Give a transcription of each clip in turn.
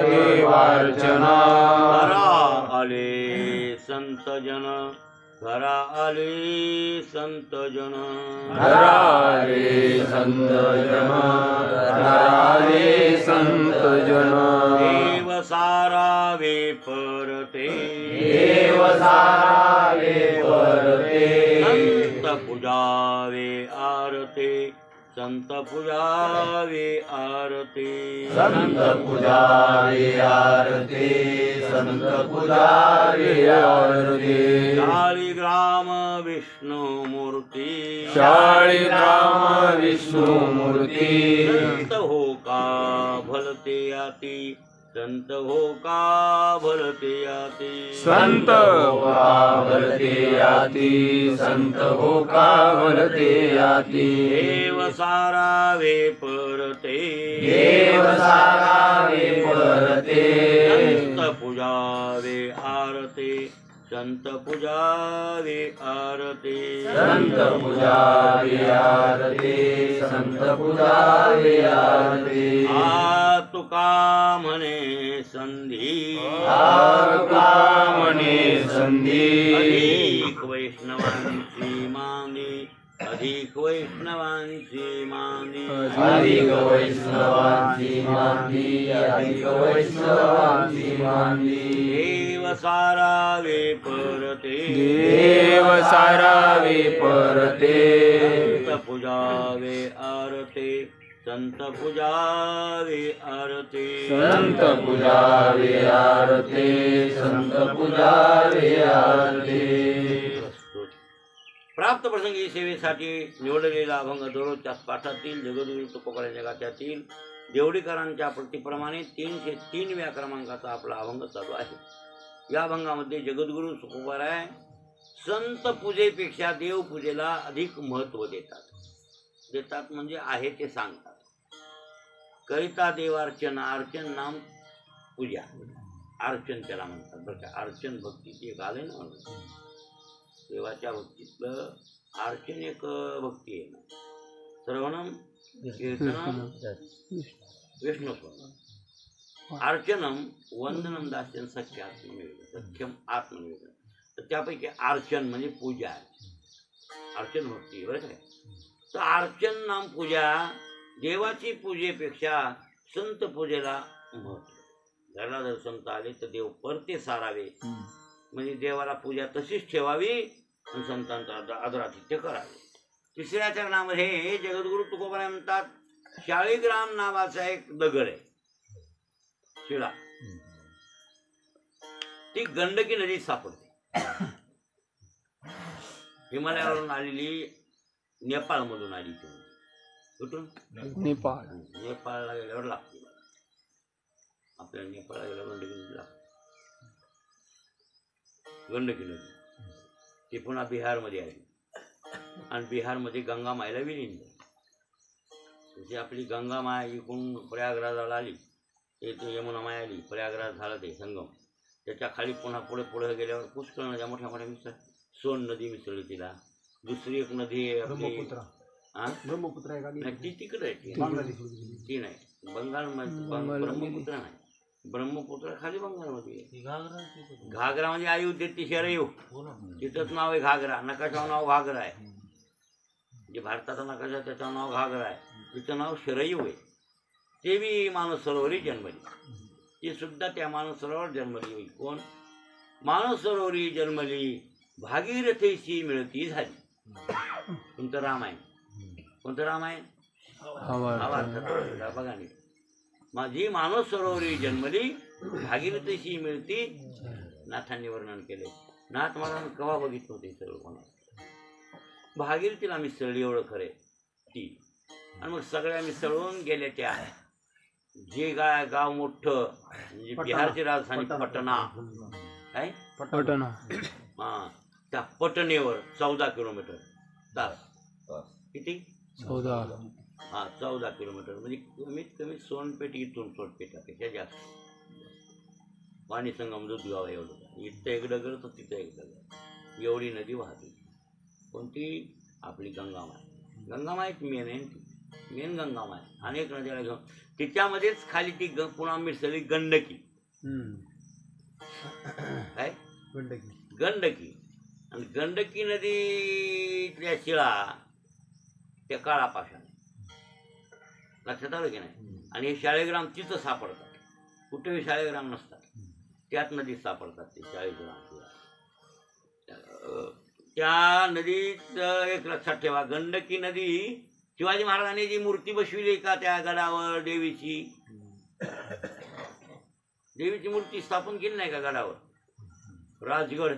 देवार्चना घरा आले संत जन, घरा आले संत जन, घरा आले संत जन, घरा आले संत जन. देव सारावे परते, देव सारावे परते, संत पूजावे आरते, संत पूजावे आरते, संत पूजावे आरते, संत पूजावे आरते. शालिग्राम विष्णु मूर्ती, शालिग्राम विष्णु मूर्ती, संत हो का भलते आती, संत हो का भलते आती, संत होका भलते आती, संत होका भलते आती. देव सारावे परते, देव सारावे परते, संत पूजावे आरते, संत पूजावे आरते, संत पूजावे आरते, संत पूजावे आरते. तुका म्हणे संधी, तुका म्हणे संधी, अधिक वैष्णवांची मांदी, अधिक वैष्णवांची मांदी, अधिक वैष्णवांची मांदी, अधिक वैष्णवांची मांदी. देव सारावे परते, देव सारावे परते, संत पूजावे आरते, संत पूजावे आरते, संत पूजावे आरते, संत पूजावे आरते. प्राप्त प्रसंगी सेवेसाठी निवडलेला अभंग दररोजच्या पाठातील जगद्गुरु तुकोबाराय जगात्यातील देवडीकरांच्या प्रतिप्रमाणे 303व्या क्रमांकाचा आपला अभंग चालू आहे. या अभंगामध्ये जगद्गुरु तुकोबाराय संत पूजेपेक्षा देवपूजेला अधिक महत्त्व देतात म्हणजे आहे ते सांगतात. करिता देवार्चन, अर्चन नाम पूजा, अर्चन त्याला म्हणतात बरं का. अर्चन भक्तीची एक आले ना, देवाच्या भक्तीतलं अर्चन एक भक्ती आहे ना. श्रवणम कीर्तनम विष्णुस्मरणम, अर्चनम वंदनम दास्यम सख्यम आत्मनिवेदन. तर त्यापैकी अर्चन म्हणजे पूजा आहे, अर्चन भक्ती बरं काय. तर अर्चन नाम पूजा, देवाची पूजेपेक्षा संत पूजेला महत्व. घराला जर संत आले तर देव परते सारावे, म्हणजे देवाला पूजा तशीच ठेवावी आणि संतांचा आदरातिथ्य करावे. तिसऱ्या चरणामध्ये जगद्गुरु तुकोबाराय म्हणतात, शाळीग्राम नावाचा एक दगड आहे, शिळा, ती गंडकी नदीत सापडते. हिमालयावरून आलेली, नेपाळ मधून आली ती. कुठून? नेपाळला गेल्यावर लागते. आपल्याला नेपाळला गेल्यावर गंडकी नदी लागते. गंडकी नदी ती पुन्हा बिहारमध्ये आली आणि बिहारमध्ये गंगा मायला विलीन झाली. म्हणजे आपली गंगा माय इकडून प्रयागराजला आली, ते यमुना माय आली, प्रयागराज झालं ते संगम. त्याच्या खाली पुन्हा पुढे गेल्यावर पुष्कळ नद्या मोठ्या मोठ्या मिसळ, सोन नदी मिसळली तिला. दुसरी एक नदी आहे आपली ब्रह्मपुत्र आहे, ती तिकडे आहे, ती नाही बंगालमध्ये. ब्रह्मपुत्र नाही, ब्रह्मपुत्र खाली बंगालमध्ये. घागरा म्हणजे अयोध्येत शरयू, तिथंच नाव आहे घागरा. नकाशावर नाव घागरा आहे, जे भारताचा नकाशा त्याचं नाव घागरा आहे, तिचं नाव शरयू आहे. ते बी मानस सरोवरी जन्मली, ती सुद्धा त्या मानस सरोवर जन्मली होई. कोण? मानस सरोवरी जन्मली, भागीरथीशी मिळती झाली. कोणतं रामायण? कोणतं रामायण? बघा नी, माझी मानस सरोवरी जन्मली, भागीरथीशी मिळती. नाथांनी वर्णन केले. नाथ महाराज कवा बघितलं होते सर्व कोणाला? भागीरथीला मिसळली, एवढं खरे ती. आणि मग सगळ्या मिसळून गेल्या त्या. जे गाव मोठं म्हणजे बिहारची राजधानी पटना, काय पटना, हा, त्या पटनेवर 14 किलोमीटर तास. किती? 14. हा, 14 किलोमीटर म्हणजे कमीत कमी सोनपेठ इथून सोनपेठापेक्षा जास्त. पाणी संगम दूधगाव एवढं. इथं एक डगर तर तिथं एक डगर, एवढी नदी वाहते. कोणती? आपली गंगामाय. गंगामाय मेन आहे, मेन गंगामाय. अनेक नद्याला घेऊन तिच्यामध्येच खाली ती पुन्हा मिसळली गंडकी. काय गंडकी. गंडकी. आणि गंडकी नदीतल्या शिळा त्या काळापाषाण, लक्षात आलं की नाही. आणि हे शाळेग्राम तिथं सापडतात, कुठेही शाळेग्राम नसतात, त्यात नदीत सापडतात ते शाळेग्राम शिळा. त्या नदीत एक लक्षात ठेवा, गंडकी नदी शिवाजी महाराजांनी जी मूर्ती बसविली का त्या गडावर देवीची मूर्ती स्थापन केली नाही का गडावर, राजगड.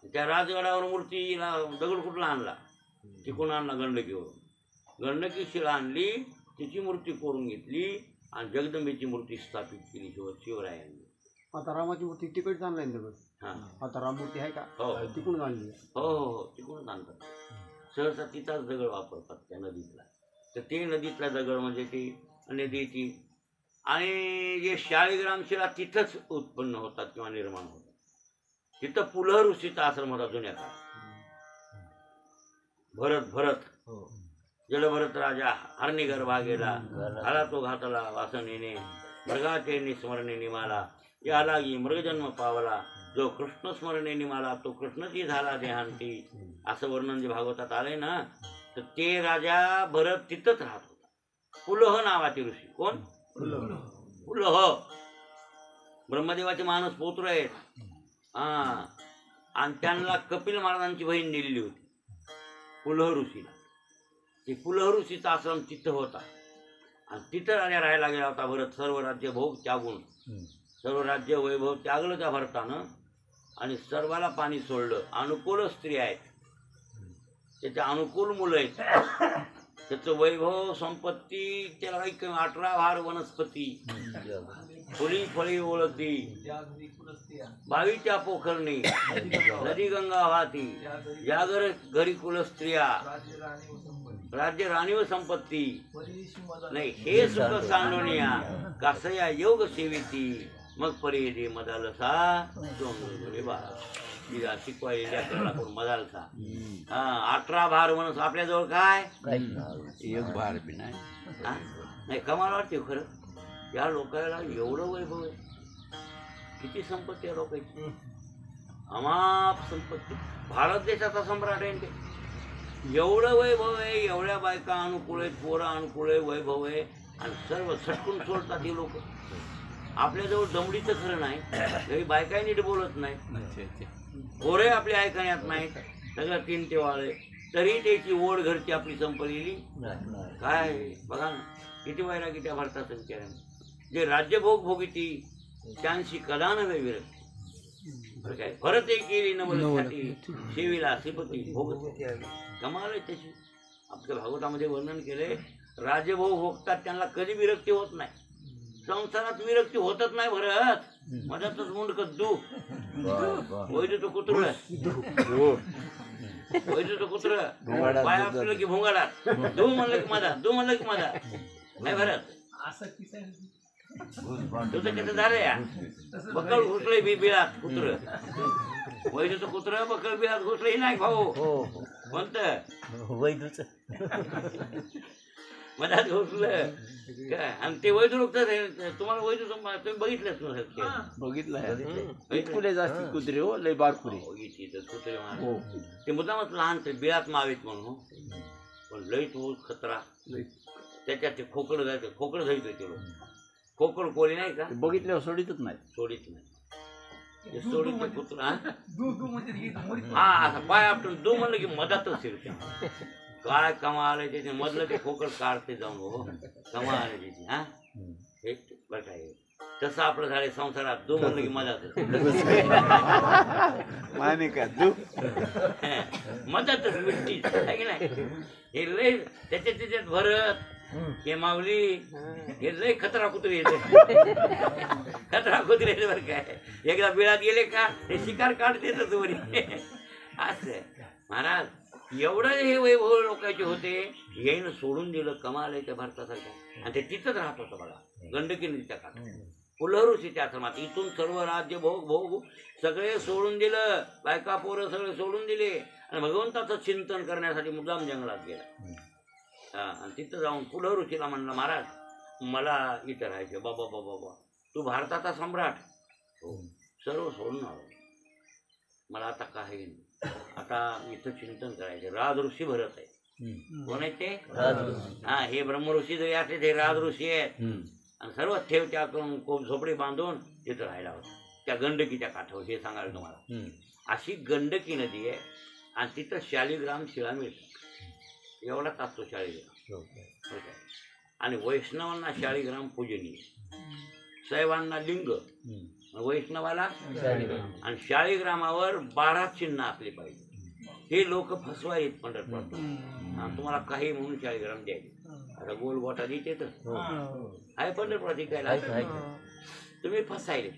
त्या राजगडावर मूर्तीला दगड कुठला आणला, तिकडून आणला गंडकीवरून. गंडकी शिळा आणली, तिची मूर्ती कोरून घेतली आणि जगदंबेची मूर्ती स्थापित केली शिवरायांनी. आता रामाची मूर्ती तिकडे आणलाय दगड. हा, आता राम मूर्ती आहे का, हो तिकडून आणली. हो हो तिकडून आणतात. सहसा तिचाच दगड वापरतात त्या नदीतला. तर ते नदीतला दगड म्हणजे ती नदीची. आणि जे शाळीग्राम शिळा तिथंच उत्पन्न होतात किंवा निर्माण होतात. तिथं पुलह ऋषीचा आश्रम होता जुन्या काळात. भरत जलभरत राजा हरणीगर भागेला आला तो घातला वासनेने, मृगाचे निस्मरणे निमाला या लागी मृगजन्म पावला, जो कृष्ण स्मरणे निमाला तो कृष्णची झाला देहांती. असं वर्णन जे भागवतात आलंय ना, तर ते राजा भरत तिथंच राहत होता. पुलह नावाचे ऋषी. कोण? पुलह. ब्रह्मदेवाचे मानस पोत्र आहेत. हा, आणि त्यांना कपिल महाराजांची बहीण दिलेली होती पुलह ऋषीला. ते पुलह ऋषीचा आश्रम तिथं होता आणि तिथं राहायला गेला होता भरत. सर्व राज्य भोग त्यागून, सर्व राज्य वैभव त्यागलं त्या भरतानं आणि सर्वाला पाणी सोडलं. अनुकूल स्त्री आहेत, त्याच्या अनुकूल मुलं आहेत, त्याचं वैभव संपत्ती, त्याला काही 18 भार वनस्पती, फुली फळी ओळखती, 22 पोखरणी, नदी गंगा वाहती, जागर घरी कुल स्त्रिया, राज्य राणी व संपत्ती नाही हे सुख सांडोनिया, कासया योग सेविती, मग परी मदालसा डोंगरे बा तिला शिकवायला करून मदालसा. हा, 18 भार वनस आपल्याजवळ काय एक भार बी नाही. नाही, कमाल वाटते खरं. या लोकांना एवढं वैभव आहे, किती संपत्ती आहे लोकांची, अमाप संपत्ती. भारत देशाचा सम्राट आहे ते. एवढं वैभव आहे, एवढ्या बायका अनुकूल आहेत, पोरं अनुकूल आहे, वैभव आहे आणि सर्व सटकून सोडतात हे लोक. आपल्याजवळ दमडीचं खरं नाही, तरी बायकाही नीट बोलत नाही, पोरे आपल्या ऐकण्यात नाहीत, सगळं 3 तेवाळे, तरी त्याची ओढ घरची आपली संपलेली काय. बघा ना किती वैरागी त्या भारतात विचाराने. जे राज्यभोग भोगिती त्यांशी कदा नव्हे विरत. काय परत एक केली नवलसाठी शेवीला श्रीपती भोग. कमाल आहे त्याची. आपल्या भागवतामध्ये वर्णन केले, राज्यभोग भोगतात त्यांना कधी विरक्ती होत नाही. संसारात विरक्ती होतच नाही भरत. मधातच मुंड कद्दू वैद्य तो कुत्र, वैद्य तो कुत्र पाय आपलं की भोंगाला दू म्हणलं की मधा, दू म्हणलं की मधा नाही भरत. तुझं कसं झालं या बकल घुसलंय बिळात कुत्र, वैद्यचं कुत्र बकल बिळात घुसलंही नाही भाऊ. कोणतं वैदूच मधात घुसलं काय. आणि ते वैद्य लोक तुम्हाला वैद्य तुम्ही बघितलंच नव्हतं. इतकुले जास्त कुत्रे हो, लय बारकुरे कुत्रे ते मुद्दामच लहान ते बिळात मावेत म्हणून. पण लय तो खतरा त्याच्यात ते खोकड जायचं, खोकड जायचं ते लोक. खोकड कोळी नाही का बघितल्यावर सोडीतच नाही, सोडीत नाही. सोडीत कुत्र हा असं पाय आपलं दू म्हणलं की मधातच शिरते. काय कमाल आहे त्याचे, मधलं ते खोकड काढते जाऊन. हो कमाल आहे त्याची. हा हे बरं काय तसं आपलं झालं संसारात. दू म्हणलं की मधातच माने का दू मधातच मिट्टी आहे की नाही. हे लय त्याच्यात भरत हे माऊली हे लय खतरा कुत्रे येते. खतरा कुत्रे येते बरं काय. एकदा बिळात गेले का ते शिकार काढतेच वरी. असं महाराज एवढं हे वैभव लोकांचे होते, येईन सोडून दिलं. कमाल आहे त्या भारतासारख्या. आणि ते तिथंच राहत होतं बघा गंडकी नदीच्या काठात पुलह ऋषीच्या आश्रमात. इथून सर्व राज्य भोग सगळे सोडून दिलं, बायका पोरं सगळे सोडून दिले आणि भगवंताचं चिंतन करण्यासाठी मुद्दाम जंगलात गेला. आणि तिथं जाऊन पुढं ऋषीला म्हणलं महाराज मला इथं राहायचं. बाबा बाबा बाबा तू भारताचा सम्राट हो सर्व सोडून आलो मला आता काही नाही. आता इथं चिंतन करायचं. राज ऋषी भरत आहे. कोण आहेत ते? हा हे ब्रह्मऋषी जरी असले ते राज ऋषी आहेत. आणि सर्व ठेव त्या झोपडी बांधून तिथं राहायला होतं त्या गंडकीच्या काठावर. हे सांगायला तुम्हाला अशी गंडकी नदी आहे आणि तिथं शालिग्राम शिळा मिळतात. एवढाच असतो शालिग्राम. आणि वैष्णवांना शालिग्राम पूजनीय, शैवांना लिंग, वैष्णवाला आणि शालिग्रामावर 12 चिन्ह असले पाहिजे. हे लोक फसवायत पंढरपूरात. तुम्हाला काही म्हणून शालिग्राम द्यायचे. आता गोल गोटा देते तर आहे पंढरपुरात विकायला. तुम्ही फसायले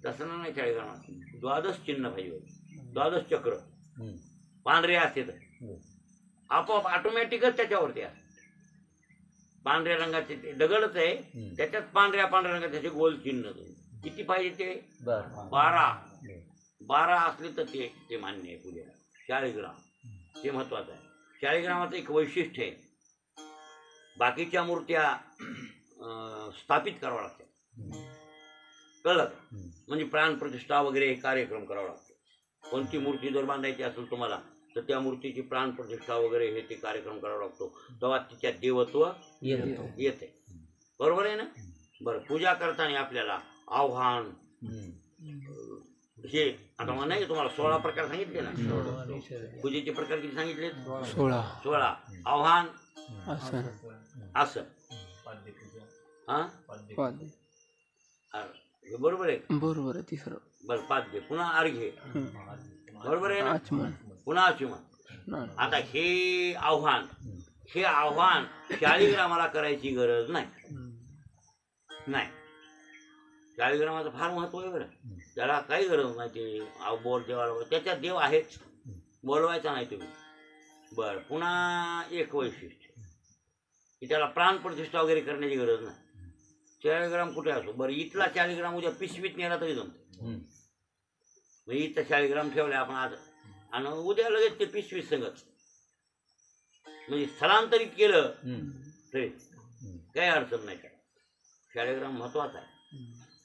तसं नाही. शालिग्रामात 12 चिन्ह पाहिजे. 12 चक्र पांढरे असते तर आपोआप ऑटोमॅटिकच त्याच्यावरती असते. पांढऱ्या रंगाचे ते दगडच आहे त्याच्यात पांढऱ्या रंगाचे त्याचे गोल चिन्ह. किती पाहिजे ते? 12 असले तर ते मान्य आहे पूजेला. शालिग्राम ते महत्वाचं आहे. शालिग्रामाचं एक वैशिष्ट्य आहे. बाकीच्या मूर्त्या स्थापित कराव्या लागतात. कळलं? म्हणजे प्राणप्रतिष्ठा वगैरे कार्यक्रम करावा लागतो. कोणती मूर्ती जर बांधायची असेल तुम्हाला तर त्या मूर्तीची प्राणप्रतिष्ठा वगैरे हे ते कार्यक्रम करावा लागतो. तेव्हा तिच्यात देवत्व येते. बरोबर आहे ना? बरं पूजा करताना आपल्याला आव्हान हे आता मला नाही तुम्हाला 16 प्रकार सांगितले ना. पूजेचे प्रकार किती सांगितले? 16. आव्हान असं हा बरोबर आहे. बरोबर आहे. तिसरं बरं पाद्य पुन्हा अर्घ्य बरोबर आहे ना. पुन्हा आचमन. आता हे आव्हान शालिग्रामाला करायची गरज नाही. शालिग्रामाचं फार महत्व आहे बरं. त्याला काही गरज नाही. ते बोल देवाला त्याच्यात देव आहेच. बोलवायचा नाही तुम्ही. बरं पुन्हा एक वैशिष्ट्य की त्याला प्राणप्रतिष्ठा वगैरे करण्याची गरज नाही. शालिग्राम कुठे असो. बरं इथला शालिग्राम उद्या पिशवीत नेला तरी जमतो. मग इथं शालिग्राम ठेवला आपण आज आणि उद्या लगेच ते पिशवीत संगत म्हणजे स्थलांतरित केलं तरी काही अडचण नाही. काय शालिग्राम महत्वाचा आहे.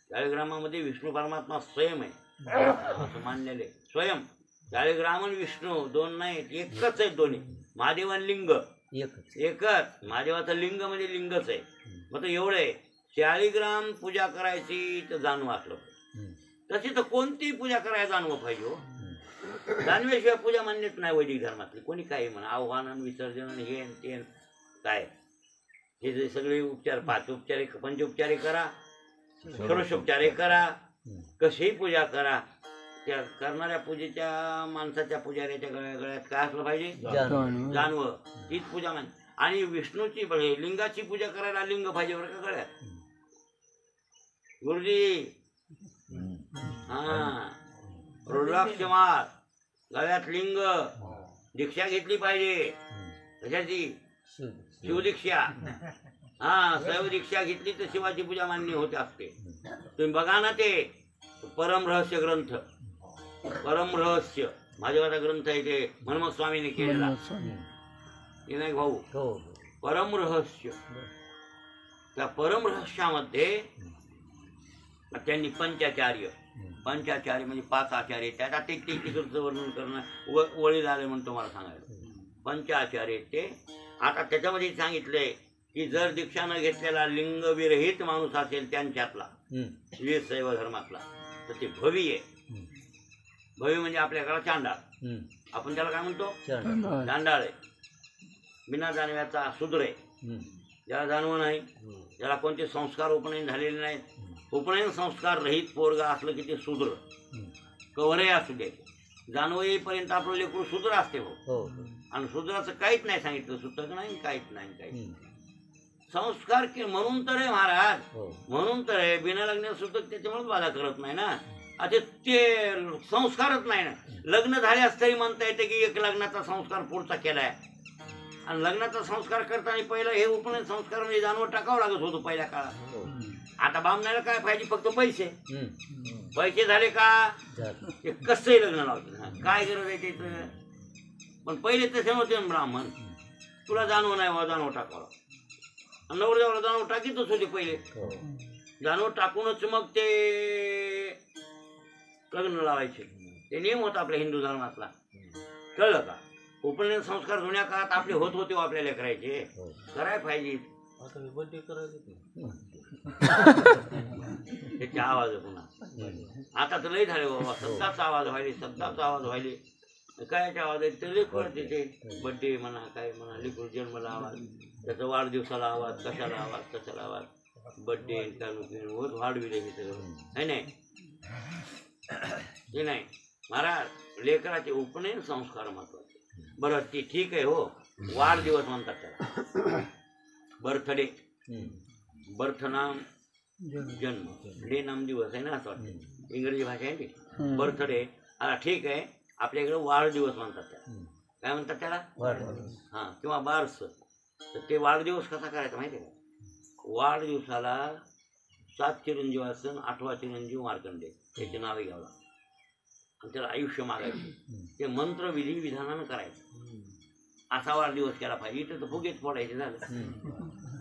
शालिग्रामामध्ये विष्णू परमात्मा स्वयं आहे असं मानलेले. स्वयं शालिग्राम आणि विष्णू दोन नाहीत, एकच आहेत दोन्ही. महादेव आणि लिंग एकच. महादेवाचं लिंग म्हणजे लिंगच आहे. मग एवढं आहे. शालिग्राम पूजा करायची तर जाणवं असलं तशी तर कोणतीही पूजा करायला जाणवं पाहिजे हो. जाणव्याशिवाय पूजा मान्यच नाही वैदिक धर्मातली. कोणी काही म्हणा आव्हान विसर्जन हे ते काय हे जे सगळे उपचार 5 उपचार पंचोपचारे करा, षोडशोपचारे करा, कशीही पूजा करा. त्या करणाऱ्या पूजेच्या माणसाच्या पुजाऱ्याच्या गळ्यात काय असलं पाहिजे? जाणवं. तीच पूजा मान. आणि विष्णूची लिंगाची पूजा करायला लिंग पाहिजे बरं का गळ्यात. गुरुजी हा रुद्राक्ष माळ गळ्यात लिंग. दीक्षा घेतली पाहिजे. कशाची? शिवदीक्षा. हा शैव दीक्षा घेतली तर शिवाची पूजा मान्य होते असते. तुम्ही बघा ना ते परमरहस्य ग्रंथ. परमरहस्य महादेवाचा ग्रंथ आहे ते हनुमंत स्वामीने केलेला. हे नाही भाऊ परमरहस्य. त्या परमरहस्यामध्ये त्यांनी पंचाचार्य म्हणजे 5 आचार्य. त्यात तिकडचं वर्णन करणं वळी झालं म्हणून तुम्हाला सांगायला. पंचाचार्य ते. आता त्याच्यामध्ये सांगितलंय की जर दीक्षा न घेतलेला लिंगविरहित माणूस असेल त्यांच्यातला वीरशैव धर्मातला तर ते भवी आहे. भवी म्हणजे आपल्याकडे चांडाळ. आपण त्याला काय म्हणतो? चांडाळ आहे. बिना जाणव्याचा शूद्र आहे. ज्याला जाणवं नाही, ज्याला कोणते संस्कार उपनयन झालेले नाहीत. उपनयन संस्कार रहित पोरगा असलं की ते शूद्र. कवरही असू दे. जाणवं येईपर्यंत आपलं लेकरू शूद्र असते हो. आणि शूद्राचं काहीच नाही सांगितलं. सुतक नाही काहीच नाही. संस्कार म्हणून तर आहे महाराज. म्हणून तर आहे. बिना लग्न सुतक त्याच्यामुळे बाधा करत नाही ना. आता ते संस्कारच नाही ना. लग्न झाल्यास तरी म्हणता येते की एक लग्नाचा संस्कार पुढचा केलाय. आणि लग्नाचा संस्कार करताना पहिला हे उपनयन संस्कार म्हणजे जानवर टाकावं लागत होतं पहिल्या काळात. आता बामणाला काय पाहिजे? फक्त पैसे. पैसे झाले का ते कसंही लग्न लावते. काय गरज आहे त्याचं? पण पहिले तसे नव्हते ब्राह्मण. तुला जाणव नाही वा जाणव टाकावा. नवरदेवाला जाणव टाकीतच होते पहिले. जाणव टाकूनच मग ते लग्न लावायचे. ते नियम होता आपल्या हिंदू धर्मातला. कळलं का? उपनयन संस्कार जुन्या काळात आपले होत होते आपल्या लेकरायचे. कराय पाहिजे. त्याचे आवाज पुन्हा आता तर लई झाले बाबा. सध्याचा आवाज व्हायले, सध्याचा आवाज व्हायले. कायचे आवाज आहे ते लेकर तिथे. बड्डे म्हणा, काय म्हणा, लेकर जन्माला आवाज, त्याचा वाढदिवसाला आवाज, कशाला आवाज, कशाला आवाज, बड्डे काय वाढविले हे सगळं आहे नाही. हे नाही महाराज, लेकराचे उपनयन संस्कार महत्वाचे. बरं ते ठीक आहे हो. वाढदिवस म्हणतात त्याला. बर्थडे, बर्थ नाम जन्म, डे नाम दिवस आहे ना असं वाटतं. इंग्रजी भाषा आहे ते. बर्थडे आता ठीक आहे. आपल्याकडे वाढदिवस म्हणतात त्याला. काय म्हणतात त्याला? हां, किंवा बारस. तर ते वाढदिवस कसा करायचा माहिती आहे का? वाढदिवसाला 7 चिरंजीव असन, 8वा चिरंजीव मार्कंडे त्याचे नावे घ्यावं लागतं आणि त्याला आयुष्य मागायचे. ते मंत्र विधी विधानानं करायचं. असा वाढदिवस केला पाहिजे. इथं तर फुगेच फोडायचे झालं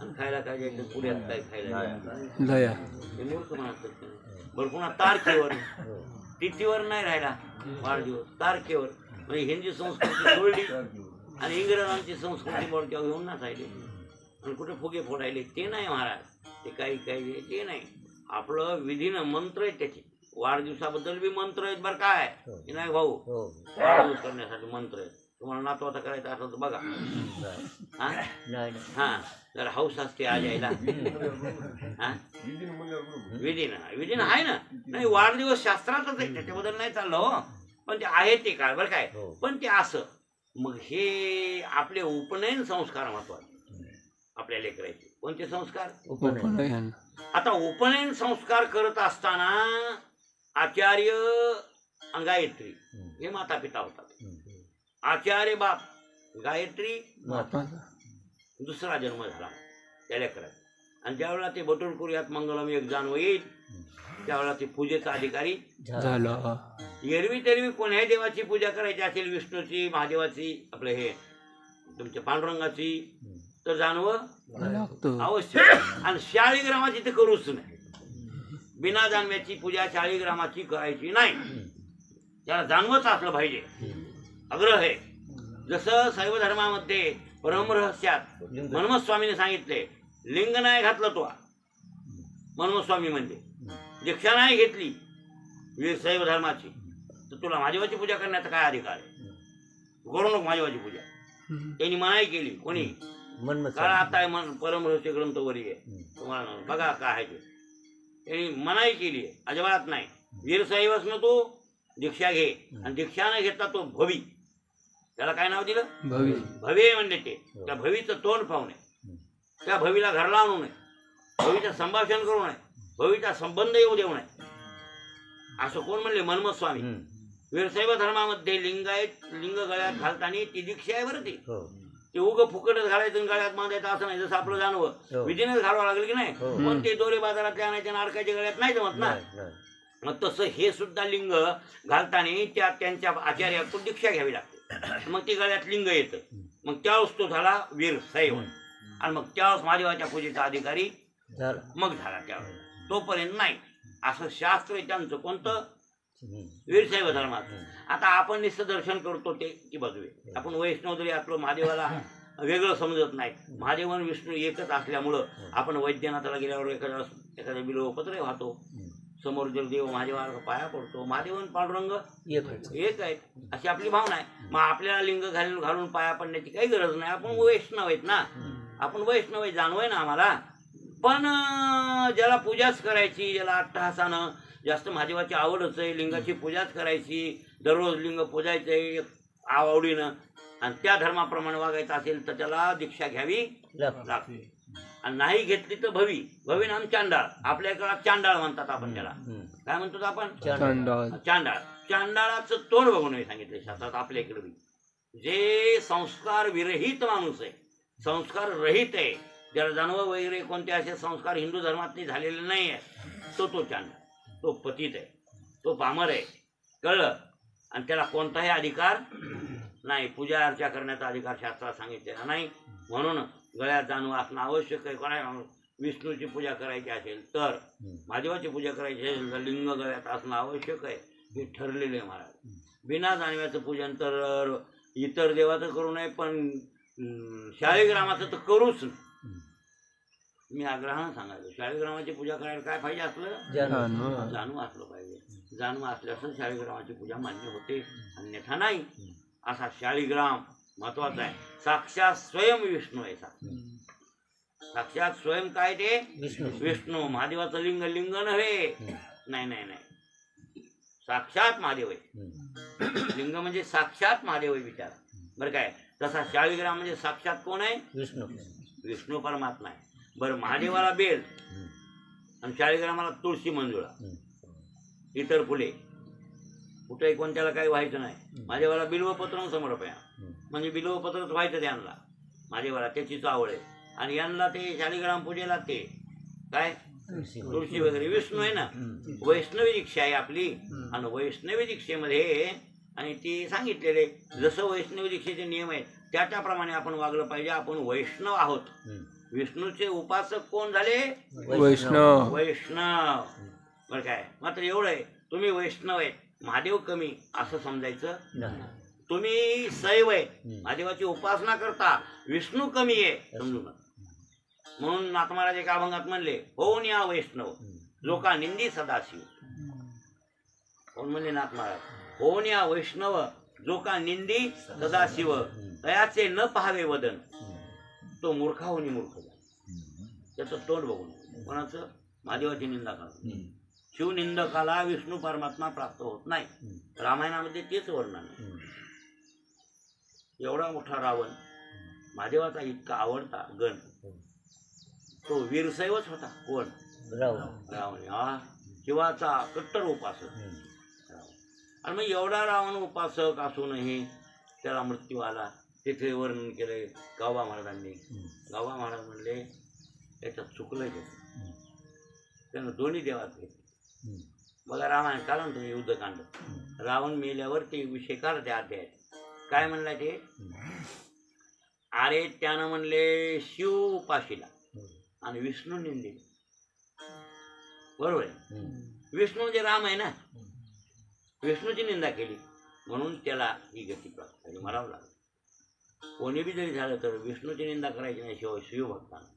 आणि खायला काय द्यायचं, पुण्यात काय खायला हे मूर्ख म्हणतात. बरं पुन्हा तारखेवर, तिथीवर नाही राहिला वाढदिवस, तारखेवर. म्हणजे हिंदी संस्कृती सोडली आणि इंग्रजांची संस्कृती बळक्या घेऊन ना राहिले आणि कुठे फुगे फोडायले. ते नाही महाराज. ते काही काही ते नाही. आपलं विधीनं मंत्र आहेत त्याचे. वाढदिवसाबद्दल बी मंत्र आहेत बरं. काय की नाही भाऊ? वाढदिवस करण्यासाठी मंत्र आहेत. तुम्हाला नातवाचा करायचा असं तर बघा. हा जर हौस असते आज यायला. हा विधीनं आहे ना. नाही वाढदिवस शास्त्रातच आहे, त्याच्याबद्दल नाही चाललं हो. पण ते आहे ते काय बरं काय. पण ते असं मग हे आपले उपनयन संस्कार महत्वाचे आपल्या लेकराचे. कोणते संस्कार? उपनयन. आता उपनयन संस्कार करत असताना आचार्य आणि गायत्री हे माता पिता होतात. आचार्य बाप, गायत्री दुसरा जन्म झाला त्या लेकराचा. आणि ज्यावेळेला ते बटुरकुर्यात मंगलम एक जानव येईल त्यावेळेला ते पूजेचा अधिकारी झाला. एरवी कोण्याही देवाची पूजा करायची असेल, विष्णूची, महादेवाची, आपलं हे तुमच्या पांडुरंगाची, तर जानवं अवश्य. आणि शाळीग्रामाची तर करूच नाही. बिना जानव्याची पूजा शाळीग्रामाची करायची नाही. त्याला जानवच असलं पाहिजे. आग्रह आहे. जसं शैव धर्मामध्ये परमरहस्यात मनमस्वामीने सांगितले, लिंग नाही घातलं तो मनमस्वामी म्हणजे दीक्षा नाही घेतली शैव धर्माची तर तुला महादेवाची पूजा करण्याचा काय अधिकार आहे? करू नको महादेवाची पूजा. त्यांनी मनाई केली. कोणी? कारण आता परमरहस्य ग्रंथवरी आहे तुम्हाला बघा काय आहे ते. त्यांनी मनाई केली आहे. अजिबात नाही. वीरशैवच न तो दीक्षा घे. आणि दीक्षा न घेतला तो भवी. त्याला काय नाव दिलं? भवी. भवी म्हणले ते. त्या भवीचं तोंड पाहू नये, त्या भवीला घरला आणू नये, भवीचं संभाषण करू नये, भवीचा संबंध येऊ देऊ नये असं कोण म्हणले? मनमस्वामी. वीरशैव धर्मामध्ये लिंग गळ्यात घालताना ती दीक्षा आहे बरं. ते उग फुकटच घालायचं गळ्यात बांधायचं असं नाही. जसं आपलं जाणवं विधीनच घालावं लागलं की नाही. पण ते दोरे बाजारातले आणायचे नारकाच्या गळ्यात नाही जमत ना. मग तसं हे सुद्धा लिंग घालताना त्यांच्या आचार्याकडून दीक्षा घ्यावी लागते. मग ती गळ्यात लिंग येतं. मग त्यावेळेस तो झाला वीरशैव. आणि मग त्यावेळेस महादेवाच्या पूजेचा अधिकारी मग झाला. त्यावेळेस तोपर्यंत नाही. असं शास्त्र आहे त्यांचं. कोणतं? वीरशैव धर्मात. आता आपण निस्तं दर्शन करतो ते की बाजूवे. आपण वैष्णव जरी आपलं महादेवाला वेगळं समजत नाही. महादेव आणि विष्णू एकच असल्यामुळं आपण वैद्यनाथाला गेल्यावर एखाद्या बिल्वपत्र वाहतो. समोर जर देव महादेवाला पाया पडतो. महादेव आणि पांडुरंग एक आहेत अशी आपली भावना आहे. मग आपल्याला लिंग घालून पाया पडण्याची काही गरज नाही. आपण वैष्णव आहेत ना. आपण वैष्णव आहे, जाणवय ना आम्हाला. पण ज्याला पूजाच करायची, ज्याला अट्टहासानं जास्त महादेवाची आवडच आहे, लिंगाची पूजाच करायची, दररोज लिंग पूजायचं आहे आवडीनं आणि त्या धर्माप्रमाणे वागायचं असेल तर त्याला दीक्षा घ्यावी लागते. आणि नाही घेतली तर भवी. भवी नाम चांडाळ. आपल्या काळात चांडाळ म्हणतात आपण त्याला. काय म्हणतो आपण? चांडाळ. चांडाळाचं तोंड बघून सांगितले शास्त्रात आपल्या इकडे बी. जे संस्कार विरहित माणूस आहे, संस्कार रहित आहे, ज्याला जानवं वगैरे कोणते असे संस्कार हिंदू धर्मातले झालेले नाही आहे, तो चांडाळ, तो पतित आहे, तो पामर आहे. कळलं? आणि त्याला कोणताही अधिकार नाही. पूजा अर्चा करण्याचा अधिकार शास्त्रात सांगितलेला नाही. म्हणून गळ्यात जाणू असणं आवश्यक आहे. कोणा विष्णूची पूजा करायची असेल तर, महादेवाची पूजा करायची असेल तर लिंग गळ्यात असणं आवश्यक आहे. हे ठरलेले आहे महाराज. बिना जानव्याचं पूजन तर इतर देवाचं करू नये, पण शाळीग्रामाचं तर करूच. मी आग्रहानं सांगायचं, शाळीग्रामाची पूजा करायला काय पाहिजे असलं? जाणू असलं पाहिजे. जाणू असल्यास शाळीग्रामाची पूजा मान्य होते, अन्यथा नाही. असा शाळीग्राम महत्वाचा आहे. साक्षात स्वयं विष्णू आहे. साक्षात स्वयं काय ते? विष्णू. महादेवाचं लिंग लिंग नव्हे. नाही नाही नाही, साक्षात महादेव आहे. लिंग म्हणजे साक्षात महादेव आहे. विचार बरं काय. तसा शाळीग्राम म्हणजे साक्षात कोण आहे? विष्णू. विष्णू परमात्मा आहे. बरं, महादेवाला बेल आणि शाळीग्रामाला तुळशी मंजुळा, इतर फुले कुठेही कोणत्याला काही व्हायचं नाही. महादेवाला बिल्वपत्र समर्पया, म्हणजे बिल्वपत्रच व्हायचं त्यांना. महादेवाला त्याचीच आवड आहे. आणि यांना ते शाळीग्राम पूजेला ते काय तुळशी वगैरे. विष्णू आहे ना. वैष्णवी दीक्षा आहे आपली. आणि वैष्णवी दीक्षेमध्ये आणि ती सांगितलेले जसं वैष्णवी दीक्षेचे नियम आहेत त्याप्रमाणे आपण वागलं पाहिजे. आपण वैष्णव आहोत. विष्णूचे उपासक कोण झाले? वैष्णव. वैष्णव बरं काय. मात्र एवढं आहे, तुम्ही वैष्णव आहेत, महादेव कमी असं समजायचं. तुम्ही शैव आहे, महादेवाची उपासना करता, विष्णू कमी आहे समजू नका. म्हणून नाथ महाराज एका अभंगात म्हणले, होऊन या वैष्णव जो का निंदी सदाशिव. कोण म्हणले? नाथ महाराज. होऊन या वैष्णव जो का निंदी सदाशिव, तयाचे न पाहावे वदन, तो मूर्खाहून मूर्ख झाला. त्याचं तोंड बघून. कोणाचं? महादेवाची निंदा करणं. शिवनिंदकाला विष्णू परमात्मा प्राप्त होत नाही. रामायणामध्ये तेच वर्णन आहे. एवढा मोठा रावण, महादेवाचा इतका आवडता गण, तो वीरशैवच होता. कोण? रावण. हा शिवाचा कट्टर उपासक. आणि मग एवढा रावण उपासक असूनही त्याला मृत्यू आला. तिथे वर्णन केले गावबा महाराजांनी. गावबा महाराज म्हणले त्याच्यात चुकलं गेलं, त्यानं दोन्ही देवात घेतले. बघा रामायण काढा ना तुम्ही युद्धकांड. रावण मेल्यावर ते विषय काढा त्या अध्यायात. काय म्हणला ते? अरे त्यानं म्हणले शिव उपाशीला आणि विष्णू निंदे. बरोबर आहे. विष्णू म्हणजे राम आहे ना. विष्णूची निंदा केली म्हणून त्याला ही गती प्राप्त झाली, मरावं लागलं. कोणी बी जरी झालं तर विष्णूची निंदा करायची नाही शिवभक्तांना,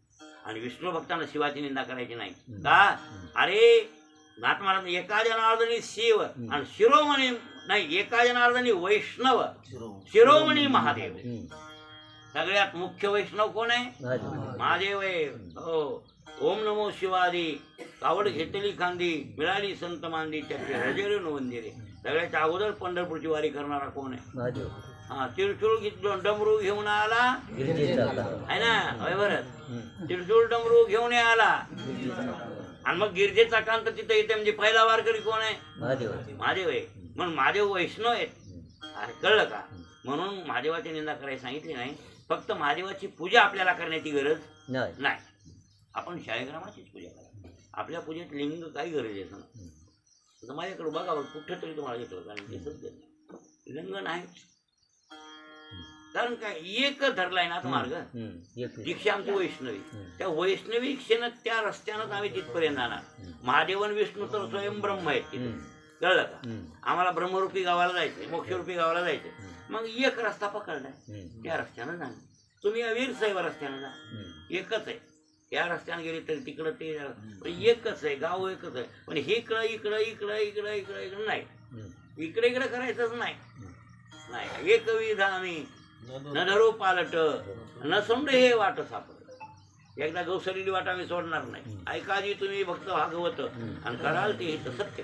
आणि विष्णू भक्तांना शिवाची निंदा करायची नाही. का? अरे नाथ महाराज एका जनार्दनी शिव आणि शिरोमणी नाही, एका जनार्दनी वैष्णव शिरोमणी महादेव. सगळ्यात मुख्य वैष्णव कोण आहे? महादेव आहे. हो. ओम नमो शिवादी कावड घेतली खांदी, मिळाली संत मांदी, त्याचे हजेरी नवंदिरे. सगळ्याच्या अगोदर पंढरपूरची वारी करणारा कोण आहे? हा, तिरचूळ डमरू घेऊन आला आहे ना. बरं, तिरचूळ डमरू घेऊन आला आणि मग गिरजेचा कांत तिथं येते. म्हणजे पहिला वारकरी कोण आहे? महादेव आहे. म्हणून महादेव वैष्णव आहेत. कळलं का? म्हणून महादेवाची निंदा करायला सांगितली नाही. फक्त महादेवाची पूजा आपल्याला करण्याची गरज नाही. आपण शाळीग्रामाचीच पूजा करा. आपल्या पूजेत लिंग काही गरजेचं नाही. तर माझ्याकडे बघा, कुठं तरी तुम्हाला घेतलं, कारण दिसत लिंग नाही. कारण काय, एक धरलाय ना मार्ग. दीक्षा आमची वैष्णवी, त्या वैष्णवी दीक्षेनं त्या रस्त्यानंच आम्ही तिथपर्यंत जाणार. महादेवन विष्णू तर स्वयं ब्रह्म आहेत तिथे. कळलं का? आम्हाला ब्रह्मरूपी गावाला जायचंय, मोक्षरूपी गावाला जायचंय. मग एक रस्ता पकडलाय, त्या रस्त्यानं जाणार. तुम्ही या वीरशैव रस्त्यानं जा, एकच आहे. त्या रस्त्यानं गेले तर तिकडं ते एकच आहे, गाव एकच आहे. पण हे इकडं इकडं इकडं इकडं इकडं इकडं नाही, इकडे इकडे करायचंच नाही. एक विधानी न धरू पालट न समड हे वाट सापड. एकदा गौसलेली वाट आम्ही सोडणार नाही. ऐका जी तुम्ही भक्त भागवत आणि कराल ते हित सत्य.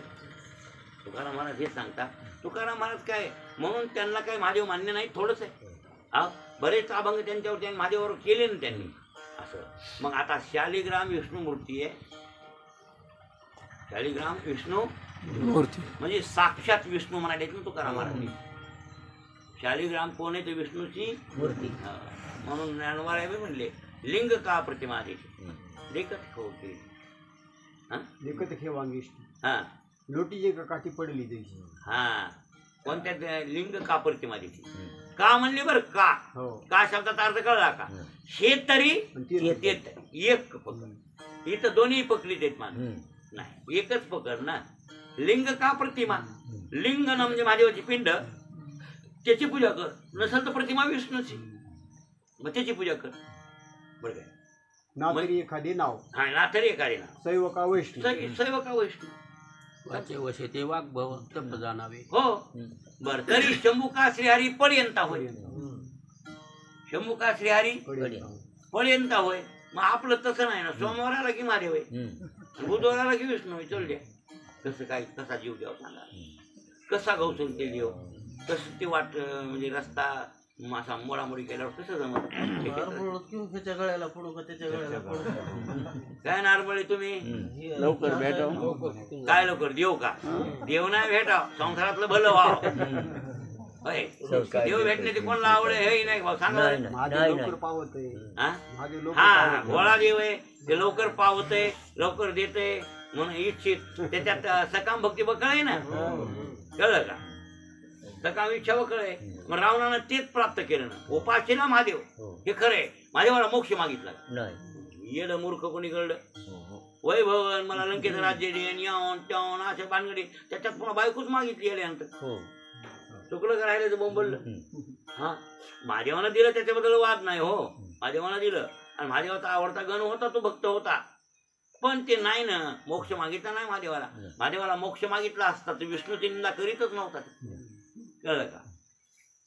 तुकाराम महाराज हे सांगता. तुकाराम महाराज काय म्हणून त्यांना काय महादेव मान्य नाही थोडंच आहे. बरेच अभंग त्यांच्यावर त्यांनी महादेवावर केले ना त्यांनी असं. मग आता शालिग्राम विष्णू मूर्ती आहे. शालिग्राम विष्णू मूर्ती म्हणजे साक्षात विष्णू म्हणाले ना तुकाराम महाराज. शालिग्राम कोण आहे? ते विष्णूची मूर्ती. म्हणून ज्ञानवार म्हणले लिंग का प्रतिमा देते देखत होते. देखत ठेवांगी. हा, लोटी जे काठी पडली त्याची. हा, कोणत्या लिंग का प्रतिमा देते. का म्हणले बरं का हो का शब्दाचा अर्थ कळला का हे तरी आणि ते एक पकड इथं दोन्ही पकडली देत मान नाही एकच पकड ना लिंग का प्रतिमा लिंग ना म्हणजे महादेवाची पिंड त्याची पूजा कर नसेल तर प्रतिमा विष्णूची मग त्याची पूजा कर बरं काय ना तरी एखादे नाव हा ना तरी एखादे ना शैव का वैष्णव सैव का वैष्णू वाचे वशे ते वाग्भव तप जाणावे हो बर तरी शंभू का श्रीहरी पर्यंत होय शंभू का श्रीहरी पर्यंत होय मग आपलं तसं नाही ना सोमवाराला की महादेव आहे बुधवाराला की विष्णू आहे चल द्या कसं काय कसा जीव द्यावा सांगा कसा गौसम ते देव कसं ते वाट म्हणजे रस्ता असा मोडामोडी केल्यावर कसं जमत काय नारबळी तुम्ही लवकर भेटाव काय लवकर देव का देव नाही भेटाव संसारातलं भलं व्हावं होय. देव भेटण्याची कोणाला आवड आहे हे नाही भाऊ सांगा माझे लवकर पावत आहे हा? माझे लोक हा गोळा देव आहे ते लवकर पावतय लवकर देते म्हणून इच्छित त्याच्यात सकाम भक्ती बकळ आहे ना कळलं का सकाम इच्छा बकळ आहे मग रावणानं तेच प्राप्त केलं ना उपाशीला महादेव हे खरंय महादेवाला मोक्ष मागितला येड मूर्ख कोणी कळलं वैभवन मला लंकेचं राज्य देन यावन त्यावन अशा भानगडी त्याच्यात पुन्हा बायकोच मागितली येण्यानंतर चुकलं करायला बोंबललं हा महादेवानं दिलं त्याच्याबद्दल वाद नाही हो महादेवानं दिलं आणि महादेवाचा आवडता गण होता तो भक्त होता पण ते नाही ना मोक्ष मागितला नाही महादेवाला मोक्ष मागितला असता तर विष्णूची निंदा करीतच नव्हता कळलं का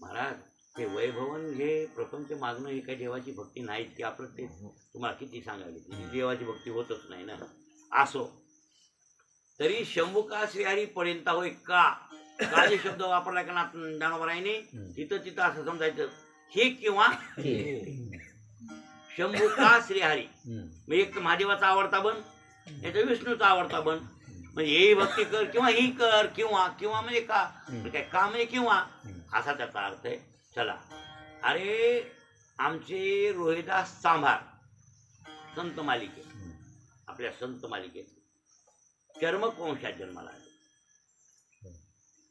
महाराज ते वैभवन हे प्रपंच मागणं हे काही देवाची भक्ती नाहीत की आपलं ते तुम्हाला किती सांगायला देवाची भक्ती होतच नाही ना असो तरी शंभू का श्रीहरी पर्यंत होय का जे शब्द वापरला का ज्ञानोबरायने तिथं तिथं असं समजायचं हे किंवा शंभू का श्रीहरी म्हणजे एक तर महादेवाचा आवडता बन याचा विष्णूचा आवडता बन म्हणजे ही भक्ती कर किंवा ही कर किंवा किंवा म्हणजे का काय का म्हणजे किंवा असा त्याचा अर्थ आहे चला अरे आमचे रोहिदास चांभार संत मालिकेत आपल्या संत मालिकेत चर्मक वंशात जन्माला आले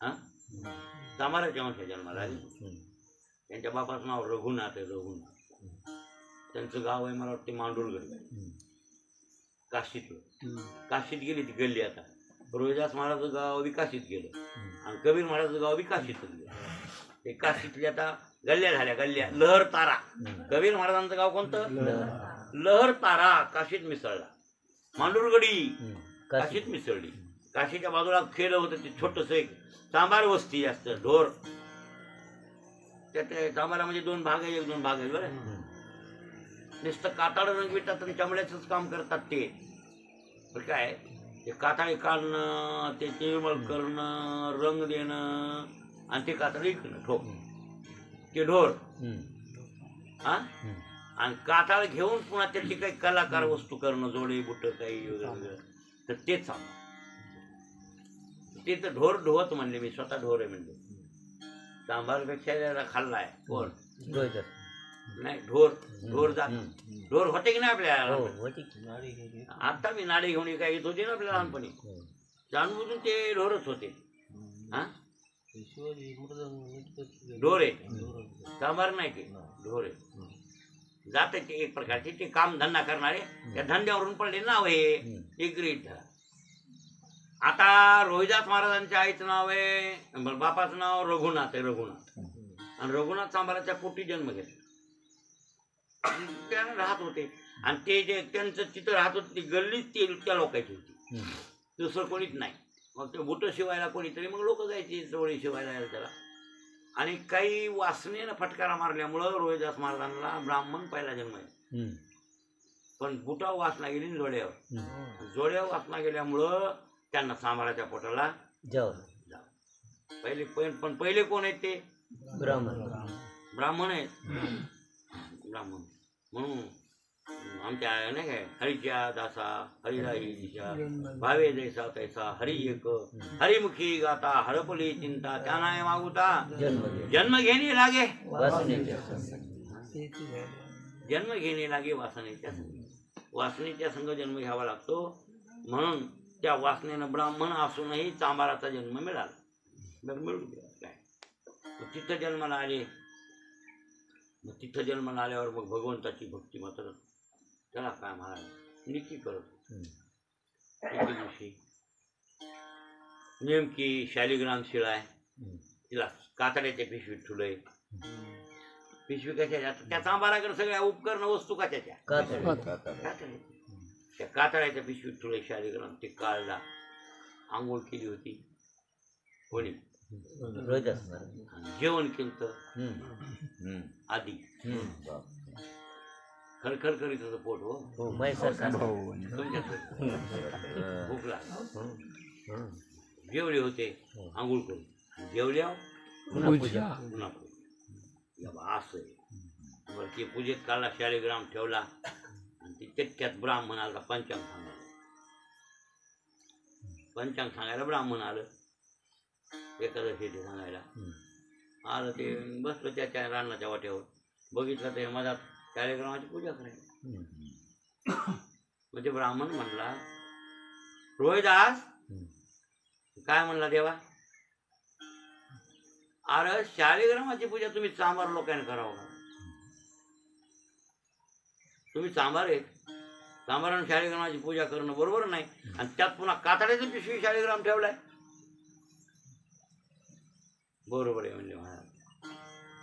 हा चांभाराच्या वंशात जन्माला आले त्यांच्या बापाचं नाव रघुनाथ आहे रघुनाथ त्यांचं गाव आहे मला वाटते मांडुरगड काशीत गेली ती गल्ली आता रोहिदास महाराजचं गाव विकासित गेलं आणि कबीर महाराजचं गाव विकासित गेलं ते काशीतली आता गल्ल्या झाल्या गल्ल्या लहर तारा कबीर महाराजांचं गाव कोणतं लहर तारा काशीत मिसळला मांडुरगडी काशीत मिसळली काशीच्या बाजूला खेळ होतं ते छोटस एक चांभार वस्ती असतं ढोर त्यात चांभारा म्हणजे दोन भाग आहे एक दोन भाग आहे बरं नुसतं काताड रंगवितात आणि चमड्याचंच काम करतात ते काय ते काताळी काढणं ते निर्मळ करणं रंग देणं आणि ते कातडी इकडं ठोक ते ढोर हा आणि काताळ घेऊन पुन्हा त्याची काही कलाकार वस्तू करणं जोडे बुट काही वगैरे तर तेच सांग ते तर ढोर ढोवत म्हणले मी स्वतः ढोर आहे म्हणजे सांभारपेक्षा खाल्लाय कोण नाही ढोर ढोर जात ढोर होते की नाही आपल्या आता मी नाडी घेऊन काय येत होते ना आपल्या लहानपणी जाणून बुजून ते ढोरच होते हा ढोर आहे सांभार नाही ते ढोर आहे जात ते एक प्रकारचे ते काम धंदा करणारे त्या धंद्यावरून पडले नाव आहे एक ग्रीट झाला आता रोहिदास महाराजांच्या आईचं नाव आहे बापाचं नाव रघुनाथ आहे रघुनाथ आणि रघुनाथ सांभाराच्या पोटी जन्म घेतला त्यानं राहत होते आणि ते जे त्यांचं तिथं राहत होते ती गल्लीच ती त्या लोकांची होती दुसरं कोणीच नाही मग ते बुटं शिवायला कोणीतरी मग लोक जायची चवळी शिवायला त्याला आणि काही वासनेनं फटकारा मारल्यामुळं रोहिदास महाराजांना ब्राह्मण पहिला जन्म आहे पण बुटा वासना गेली जोड्यावर वासना गेल्यामुळं त्यांना सांभाराच्या पोटाला जाऊ पहिले पण पहिले कोण आहेत ते ब्राह्मण आहेत ब्राह्मण म्हणून आमच्या नाही काय हरीच्या दासा हरिराई दिशा भावे जैसा तैसा हरी एक हरिमुखी गाता हरपली चिंता त्या नाही मागुता जन्म घेणे लागे जन्म घेणे लागे वासनेच्या संग जन्म घ्यावा लागतो म्हणून त्या वासनेनं ब्राह्मण असूनही चांभाराचा जन्म मिळाला मिळू काय तिथं जन्माला आले मग तिथं जन्माला आल्यावर मग भगवंताची भक्ती मात्र त्याला काय महाराज निकी करत. एके दिवशी नेमकी शालिग्राम शिळा आहे, तिला कातड्याच्या पिशवीत ठुलंय. पिशवी कशाच्या? त्या चांबाराकडे सगळ्या उपकरण वस्तू कशाच्या? कातड्या. त्या कातड्याच्या पिशवीत ठुलंय शालिग्राम. ते काढला, आंघोळ केली होती कोणी, जेवण केलं आधी. खरखर करीत होतं पोट. हो भूक लागली. जेवले होते आंघोळ करून. जेवल्यावर पुन्हा असं बरं ते पूजेत काढला, शालिग्राम ठेवला आणि ते तितक्यात ब्राह्मण आला पंचांग सांगायला. पंचांग सांगायला ब्राह्मण आलं, एकादशी सांगायला आलं. ते बसलं त्याच्या रानाच्या वाट्यावर. बघितलं ते मधात शालिग्रामाची पूजा करायला. म्हणजे ब्राह्मण म्हणला, रोहिदास काय म्हणला देवा? अरे शालिग्रामाची पूजा तुम्ही चांभार लोकांनी करावं का? तुम्ही चांभार आहेत, चांभारानं शालिग्रामाची पूजा करणं बरोबर नाही. आणि त्यात पुन्हा कातड्याची पिशवी शालिग्राम ठेवलाय. बरोबर आहे म्हणजे महाराज.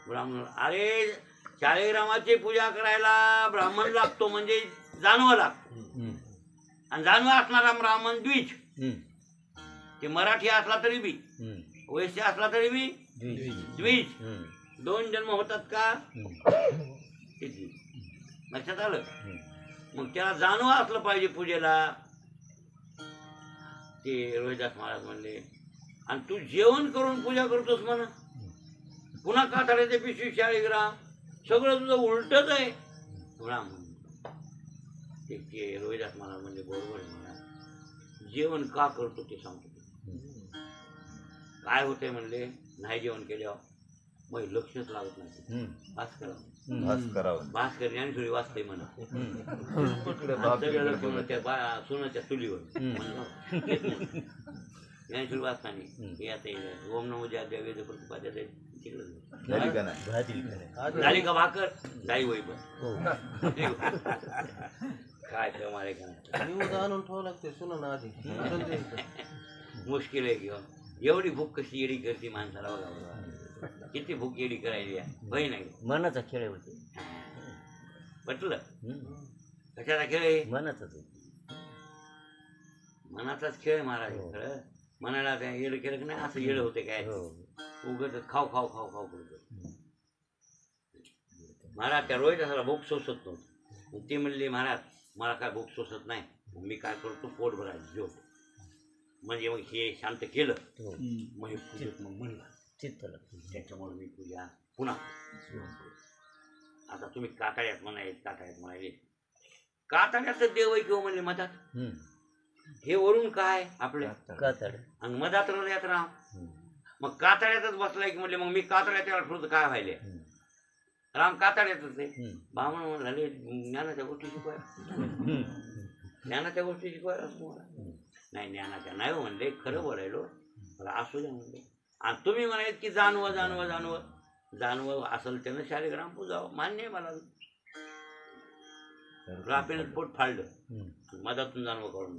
ब्राह्मण, अरे शालिग्रामाची पूजा करायला ब्राह्मण लागतो म्हणजे जानवं लागतो. आणि जानवं असणारा ब्राह्मण द्विज. ते मराठी असला तरी बी, वैश्य असला तरी बी द्विज. दोन जन्म होतात का? लक्षात आलं? मग त्याला जानवं असलं पाहिजे पूजेला. ते रोहिदास महाराज म्हणले, आणि तू जेवण करून पूजा करतोस म्हणा, पुन्हा कातड्याचे पिशवी शालिग्राम, सगळं तुझं उलटच आहे. ब्राह्मण ते रोहिदास महाराज म्हणजे बरोबर आहे म्हणा. जेवण का करतो ते सांगतो. काय होतंय म्हणले, नाही जेवण केल्यावर मग लक्षच लागत नाही. भास्कर ज्ञानेश्वरी वाचते म्हणा. सोनाच्या चुलीवर ज्ञानेश्वरी वाचताना हे आता ओम नमो ज्या वेद प्रतिपाद्या झाली का भाकर? जाई वय पण काय मारे का मुश्किल आहे किंवा एवढी भूक कशी येडी करते माणसाला बघा बघा. किती भूक येडी करायली आहे. भय नाही. मनाचा खेळ होते. पटलं? कशाचा खेळ आहे? मनाचाच खेळ महाराज. खरं मनाला काय येड केलं की नाही असं येड होते काय? उगत खाऊ खाऊ खाऊ खाऊ करतो महाराज. त्या रोहिदासाला भूक सोसत नव्हतं. ते म्हणले, महाराज मला काय भूक सोसत नाही, मी काय करतो पोट भरायचं जेव. म्हणजे मग हे शांत केलं. मग पूजेत मग म्हणलं त्याच्यामुळे मी पूजा पुन्हा. आता तुम्ही कातड्यात म्हणाले कातड्याचं देव आहे किंवा म्हणले मधात. हे वरून काय आपल्या कातड आणि मधात रथ राम. मग कातड्यातच बसलाय की म्हणले मग मी कातड्यात ठरतो काय व्हायले. राम कातड्यातच आहे. ब्राह्मण म्हणाले ज्ञानाच्या गोष्टी शिकवाय, ज्ञानाच्या गोष्टी शिकवाय असं मला. नाही ज्ञानाच्या नाही हो म्हणले, खरं बोलायलो असू द्या म्हणले. आणि तुम्ही म्हणाले की जानवं जानवं जानवं जानवं असेल त्यानं शालिग्राम पूजावं. मान्य आहे मला. रापेनं पोट फाडलं, मधातून जानवं काढून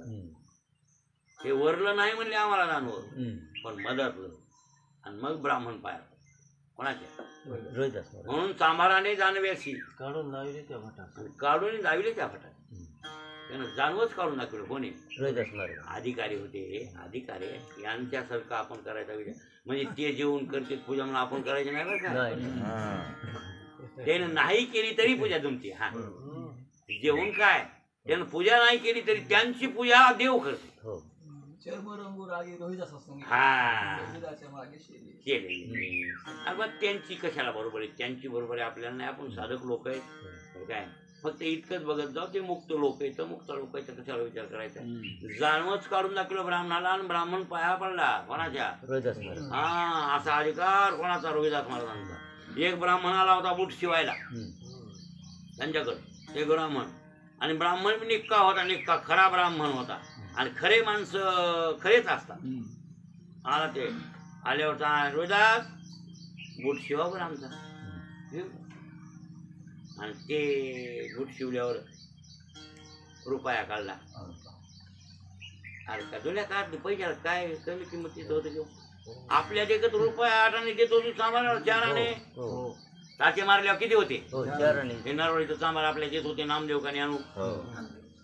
हे वरलं नाही म्हणले आम्हाला जानवं, पण मधातलं. आणि मग ब्राह्मण पाया कोणाच्या? म्हणून चांभाराने जानव्याशी काढून लावले त्या भाटात, काढून लावले त्या भाटात. त्यानं जानवच काढून दाखवलं. कोणी? अधिकारी होते. अधिकारी यांच्यासारखं आपण करायचा विचार. म्हणजे ते जेवण करते पूजा म्हणून आपण करायचं नाही बरं का? त्यानं नाही केली तरी पूजा जमते. हा जेवण काय, त्यानं पूजा नाही केली तरी त्यांची पूजा देव करते. त्यांची कशाला बरोबर आहे? त्यांची बरोबर आहे आपल्याला नाही. आपण साधक लोक आहेत काय, फक्त इतकंच बघत जाऊ. ते मुक्त लोक आहेत, मुक्त लोक आहेत, कशाला विचार करायचा? जानवच काढून दाखवलं ब्राह्मणाला आणि ब्राह्मण पाया पडला. कोणाच्या? हा असा अधिकार कोणाचा? रोहिदास महाराजांचा. एक ब्राह्मण आला होता बूट शिवायला त्यांच्याकडे, एक ब्राह्मण. आणि ब्राह्मण बी निक्का होता, निक्का खरा ब्राह्मण होता. आणि खरे माणसं खरेच असतात. आला ते आल्यावर रोहिदास बूट शिवा बरं आमचा. आणि ते बूट शिवल्यावर रुपया काढला. अरे का जुन्या काळात पैशाला काय कमी किंमतीचं होतं घेऊ. आपल्या देखत रुपया 8 आणे देत होती सांभाळा 4 आणे. टाके मारल्यावर किती होते? हे नरवळीचं सांभाळ आपल्या देत होते नामदेव का ज्ञानू.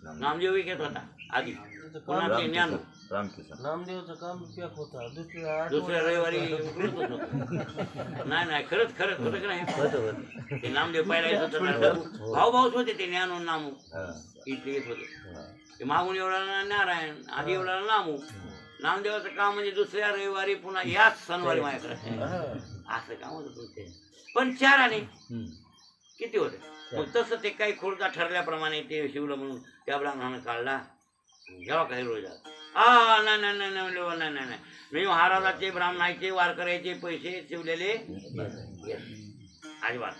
नामदेव विकत होता आधी, पुन्हा ते ज्ञानू. नामदेवचं काम पॅक होता दुसऱ्या रविवारी उकळत होतं. नाही खरंच होतं का नाही? ते नामदेव पहिला येत होतं, भाऊच होते ते ज्ञानू नामू इथे येत होते. ते मागून एवढा नारायण, आधी एवढा नामू. नामदेवाचं काम म्हणजे दुसऱ्या रविवारी पुन्हा याच सणवारी माझ्याकडे असं काम होतं तुमचे. पण 4 आणे किती होते? मग तसं ते काही खुर्दा ठरल्याप्रमाणे ते शिवलं म्हणून त्या ब्राह्मणानं काढला. जेव्हा काही रोज नाही मी महाराजाचे ब्राह्मणाचे वारकऱ्याचे पैसे शिवलेले अजिबात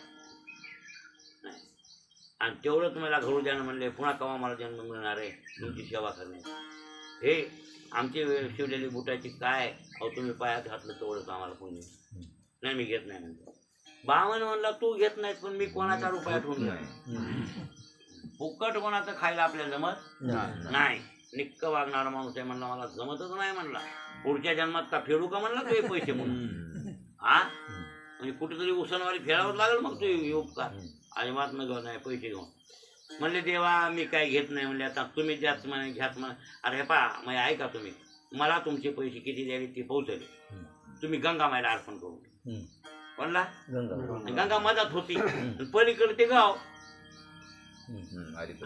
नाही. आणि तेवढं तुम्हाला घडू द्या म्हणले, पुन्हा कवा मला जन्म मिळणार आहे तुमची सेवा करणे. हे आमची शिवलेली बुटाची काय अहो तुम्ही पायात घातलं तेवढंच आम्हाला पुण्य नाही. मी घेत नाही म्हणतो. बामण म्हणला तू घेत नाहीस पण मी कोणाचा रुपया ठेवून नाही. फुकट कोणाचं खायला आपल्याला जमत नाही. निक्क वागणारा माणूस आहे म्हणला मला जमतच नाही म्हणला. पुढच्या जन्मात का फेडू का म्हणला तू पैसे म्हणून. हा म्हणजे कुठेतरी उसनवारी फेडावंच लागेल मग तू उपकार. अजिबात न घेऊन नाही पैसे घेऊन. म्हणले देवा मी काय घेत नाही म्हणले. आता तुम्ही द्याच म्हणे घ्याच म्हणे. अरे पा मग ऐका तुम्ही मला तुमचे पैसे किती द्यावे ते पोहोचले. तुम्ही गंगा मायला अर्पण करून म्हणला. गंगा मधात होती पलीकडे ते गाव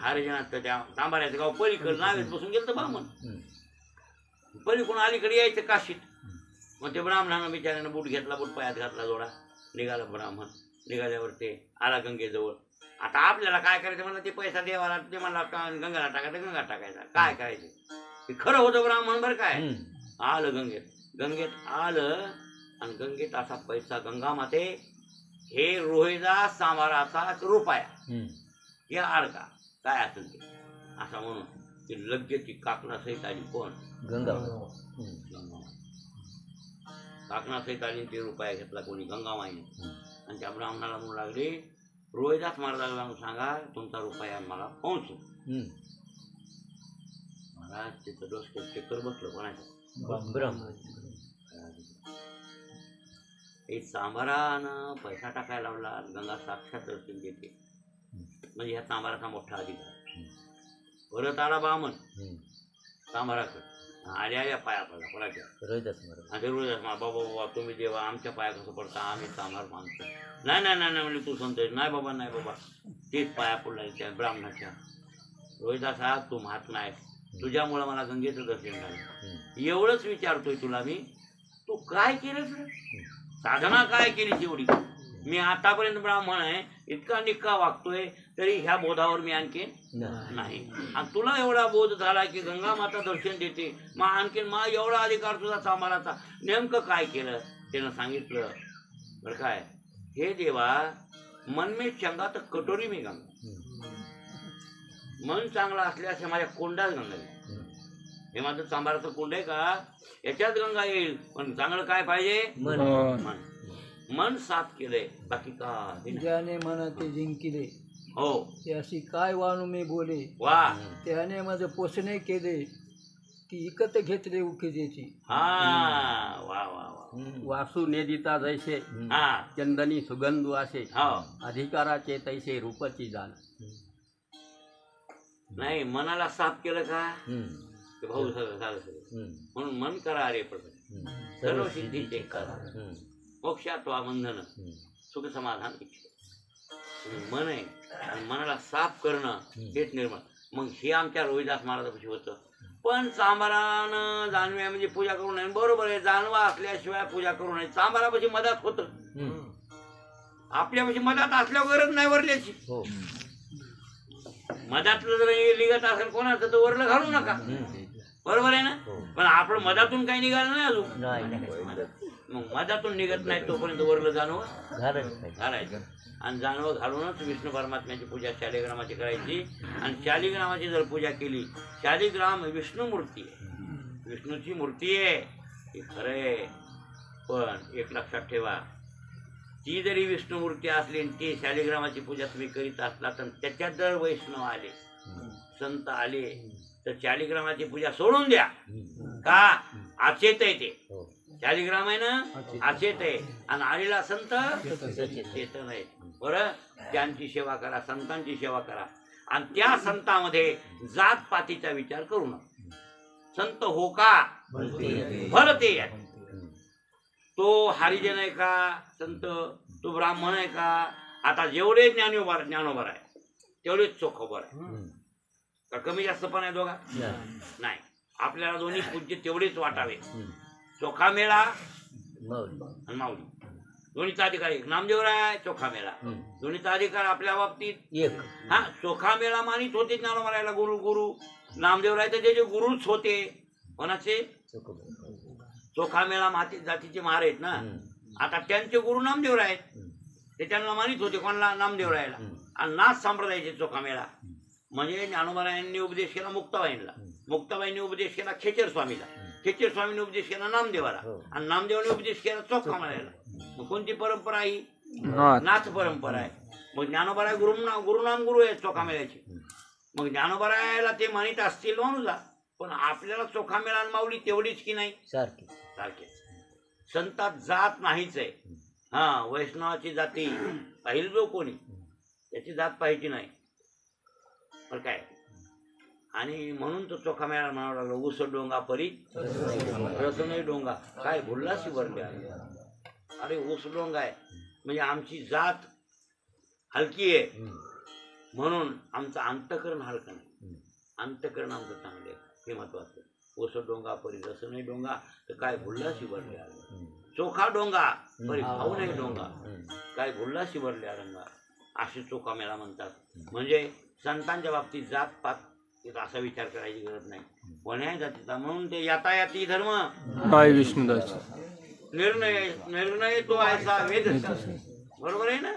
हरिजनात त्या तांबाऱ्याचं गाव पलीकडे नावेत बसून गेलं तर ब्राह्मण. पलीकडून अलीकडे यायचं काशीत. मग ते ब्राह्मणानं बिचाऱ्यानं बूट घेतला, बूट पायात घातला जोडा. निघाला ब्राह्मण. निघाल्यावर ते आला गंगेजवळ. आता आपल्याला काय करायचं म्हणलं ते पैसा देवाला ते म्हणला गंगाला टाकायचं गंगा टाकायचा काय करायचं ते खरं होतं ब्राह्मण बरं काय. आलं गंगेत आलं आणि गंगेत असा पैसा गंगा माते हे रोहिदास सांबाराचा रुपया या आडका काय असेल ते असा म्हणून ती लगेच ती काकणा सहित आली. कोण? गंगा. काकणा सहित आली ते रुपया घेतला कोणी गंगामाईने. आणि त्या ब्राह्मणाला म्हणू लागले रोहिदास महाराजाला सांगा तुमचा रुपया मला पोहोचू. महाराज तिथं डोसक्यात चक्कर बसलं कोणाच्या. हे सांबारानं पैसा टाकायला लावला. गंगा साक्षात दर्शन देते म्हणजे ह्या सांबाराचा मोठा अधिकार. परत आला ब्राह्मण सांबाराकडे. आल्या पाया पडला कोणाच्या रोहिदास बाबा तुम्ही देवा आमच्या पाया कसं पडता आम्ही सांबार मानतो. नाही म्हणजे तू सांगतोय नाही बाबा तेच पाया पडला त्या ब्राह्मणाच्या. रोहिदास हा तू महात्मा आहेस तुझ्यामुळं मला गंगेचं दर्शन झालं. एवढंच विचारतोय तुला मी तू काय केलंस साधना काय केली एवढी. मी आतापर्यंत ब्राह्मण आहे इतका निक्का वागतोय तरी ह्या बोधावर मी आणखीन नाही. आणि तुला एवढा बोध झाला की गंगा माता दर्शन देते मग आणखीन मग एवढा अधिकार तुझा सांभाळाचा नेमकं काय केलं त्यानं सांगितलं बरं काय. हे देवा मन में चंगा तर कटोरी मी गंगा. मन चांगला असल्यास माझ्या कोंडाच गंगा येईल. हे माझं सांभाराचं कोंड आहे का याच्यात गंगा येईल. पण चांगलं काय पाहिजे मन. मन साफ केलंय बाकी का ज्याने मन ते जिंकिले हो त्याशी काय वाणू मी बोले. वा त्याने माझं पोषणे केले की इकत घेतले उकेजेची. हा वा वा वा. वासू नेदिता जैसे हा चंदनी सुगंध वासे हो अधिकाराचे तैसे रूपाची जाण. नाही मनाला साफ केलं का भाऊ झालं म्हणून मन करा अरे पण सर्व सिद्धीचे करा मोक्षात्वा बंधन सुख समाधान इच्छा. मन आहे आणि मनाला साफ करणं हेच निर्मळ. मग हे आमच्या रोहिदास महाराजापाशी होतं. पण चांबारानं जानव्या म्हणजे पूजा करू नये बरोबर आहे. जानवा असल्याशिवाय पूजा करू नये. चांबारापाशी मधात होतं आपल्यापाशी मधात असल्यावर गरज नाही वरल्याची. मधातलं जर निघत असेल कोणाचं तर वरलं घालू नका बरोबर आहे ना. पण आपण मधातून काही निघालं नाही अजून. मग मधातून निघत नाही तोपर्यंत वरलं जानवं घालायचं. आणि जानवं घालूनच विष्णू परमात्म्याची पूजा शालिग्रामाची करायची. आणि शालिग्रामाची जर पूजा केली शालिग्राम विष्णू मूर्ती आहे विष्णूची मूर्ती आहे हे खरं आहे. पण एक लक्षात ठेवा ती जरी विष्णुमूर्ती असली आणि ती शालिग्रामाची पूजा तुम्ही करीत असला तर त्याच्यात जर वैष्णव आले संत आले तर शालिग्रामाची पूजा सोडून द्या. का अचेत आहे ते शालिग्राम आहे ना अचेत आहे आणि आलेला संत चेतन आहे. बरं त्यांची सेवा करा संतांची सेवा करा आणि त्या संतांमध्ये जात पातीचा विचार करू नका. संत हो का भलते तो हरिजन आहे का संत तो ब्राह्मण आहे का. आता जेवढे ज्ञानोबर आहे तेवढेच चोखोबर आहे का कमी जास्त पण आहे दोघा नाही. आपल्याला दोन्ही पूज्य तेवढेच वाटावे. चोखा मेळा आणि माऊली दोन्हीचा अधिकार एक. नामदेवराय आहे चोखा मेळा दोन्हीचा अधिकार आपल्या बाबतीत एक. हा चोखा मेळा मानित होते ज्ञानोबरायला गुरु गुरु नामदेवराय तर जे गुरुच होते कोणाचे चोखा मेळा माती जातीचे महार आहेत ना. आता त्यांचे गुरु नामदेवराय आहेत ते त्यांना मानित होते कोणाला नामदेवरायला. आणि नाथ संप्रदायाचे चोखा मेळा म्हणजे ज्ञानोबरायांनी उपदेश केला मुक्ताबाईंना मुक्ताबाईंनी उपदेश केला खेचर स्वामीला खेचर स्वामींनी उपदेश केला नामदेवाला आणि नामदेवाने उपदेश केला चोखा मेळ्याला. मग कोणती परंपरा ही नाथ परंपरा आहे. मग ज्ञानोबराय गुरुनाम गुरु आहेत चोखा मेळ्याचे. मग ज्ञानोबरायाला ते मानित असतील म्हणून जा पण आपल्याला चोखा मेळा आणि माऊली तेवढीच की नाही सारखे सारखे. संतात जात नाहीच आहे. हा वैष्णवाची जाती पाहिली जो कोणी त्याची जात पाहिजे नाही पण काय. आणि म्हणून तो चोखा मेळा म्हणावं लागला ऊस डोंगा परी रसनही डोंगा काय बोललाशी वरल्या. अरे ऊस डोंगा आहे म्हणजे आमची जात हलकी आहे म्हणून आमचं अंतकरण हलकं नाही. अंतकरण आमचं चांगलं आहे हे महत्वाचं. ऊस डोंगा परी रसनही डोंगा तर काय बोललाशी वरल्या. चोखा डोंगा परी भाऊ नाही डोंगा काय बोललाशी वरल्या रंगा असे चोखा मेळा म्हणतात. म्हणजे संतांच्या बाबतीत जात पात असा विचार करायची गरज नाही कोण्याही जातीचा. म्हणून ते यातायाती धर्म विष्णुदास निर्णय तो ऐसा वेद बरोबर आहे ना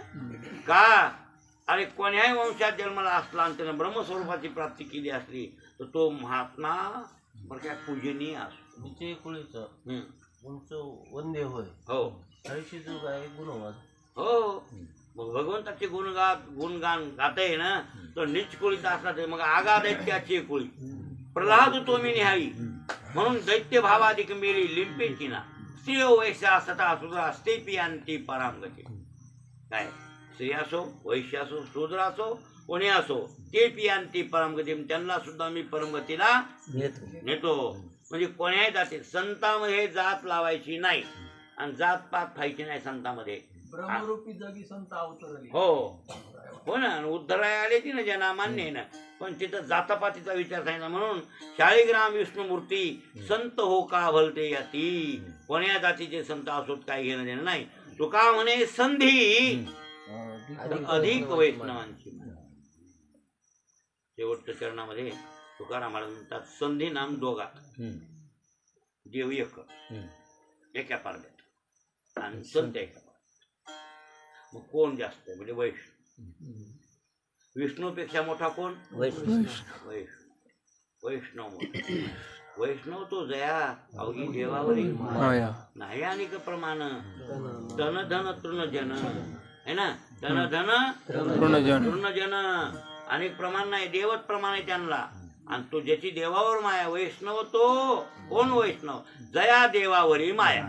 का. अरे कोण्याही वंशात जन्माला असला आणि त्यानं ब्रह्मस्वरूपाची प्राप्ती केली असली तर तो महात्मा बरं काय पूजनीय असतो. तुमचं वंदे होय हो हळशी जो काय गुणवाद हो. मग भगवंताचे गुणगान गाते ना तो नीच कुळीचा असला तर मग आगा दैत्याची कुळी प्रल्हाद तो मी निहाई म्हणून दैत्य भावाधिक मेरी लिंपेची ना स्त्रिय वैश्या सता सुद्रा असते पियांती परांगती. काय स्त्री असो वैश्य असो शूद्र असो कोणी असो ते पियांती परमगती त्यांना सुद्धा मी परमगतीला नेतो. म्हणजे कोण्याही जाती संतांमध्ये जात लावायची नाही आणि जात पात खायची नाही संतांमध्ये. ब्रह्मरूपी जगी संत अवतरले हो हो ना उद्धराय आले ती ना ज्यांना मान्य आहे ना पण तिथं जातापातीचा विचार सांगितला. म्हणून शालिग्राम विष्णुमूर्ती संत हो का भलते याती कोण्या जातीचे संत असोत काही घेणं देणं नाही. तुका म्हणे संधी अधिक वैष्णवांची. शेवटच्या चरणामध्ये तुकाराम महाराज म्हणतात संधी नाम दोघा देव एका पारड्यात आणि संत एका. मग कोण जास्त आहे म्हणजे वैष्णव. विष्णूपेक्षा मोठा कोण वैष्णव. वैष्णव वैष्णव तो जया अवघी देवावरील नाही आणि प्रमाण धन धन तृणजन है ना. धन धन तृणजन अनेक प्रमाण नाही देवच प्रमाण आहे त्यांना. आणि तो ज्याची देवावर माया वैष्णव तो कोण वैष्णव जया देवावरी माया.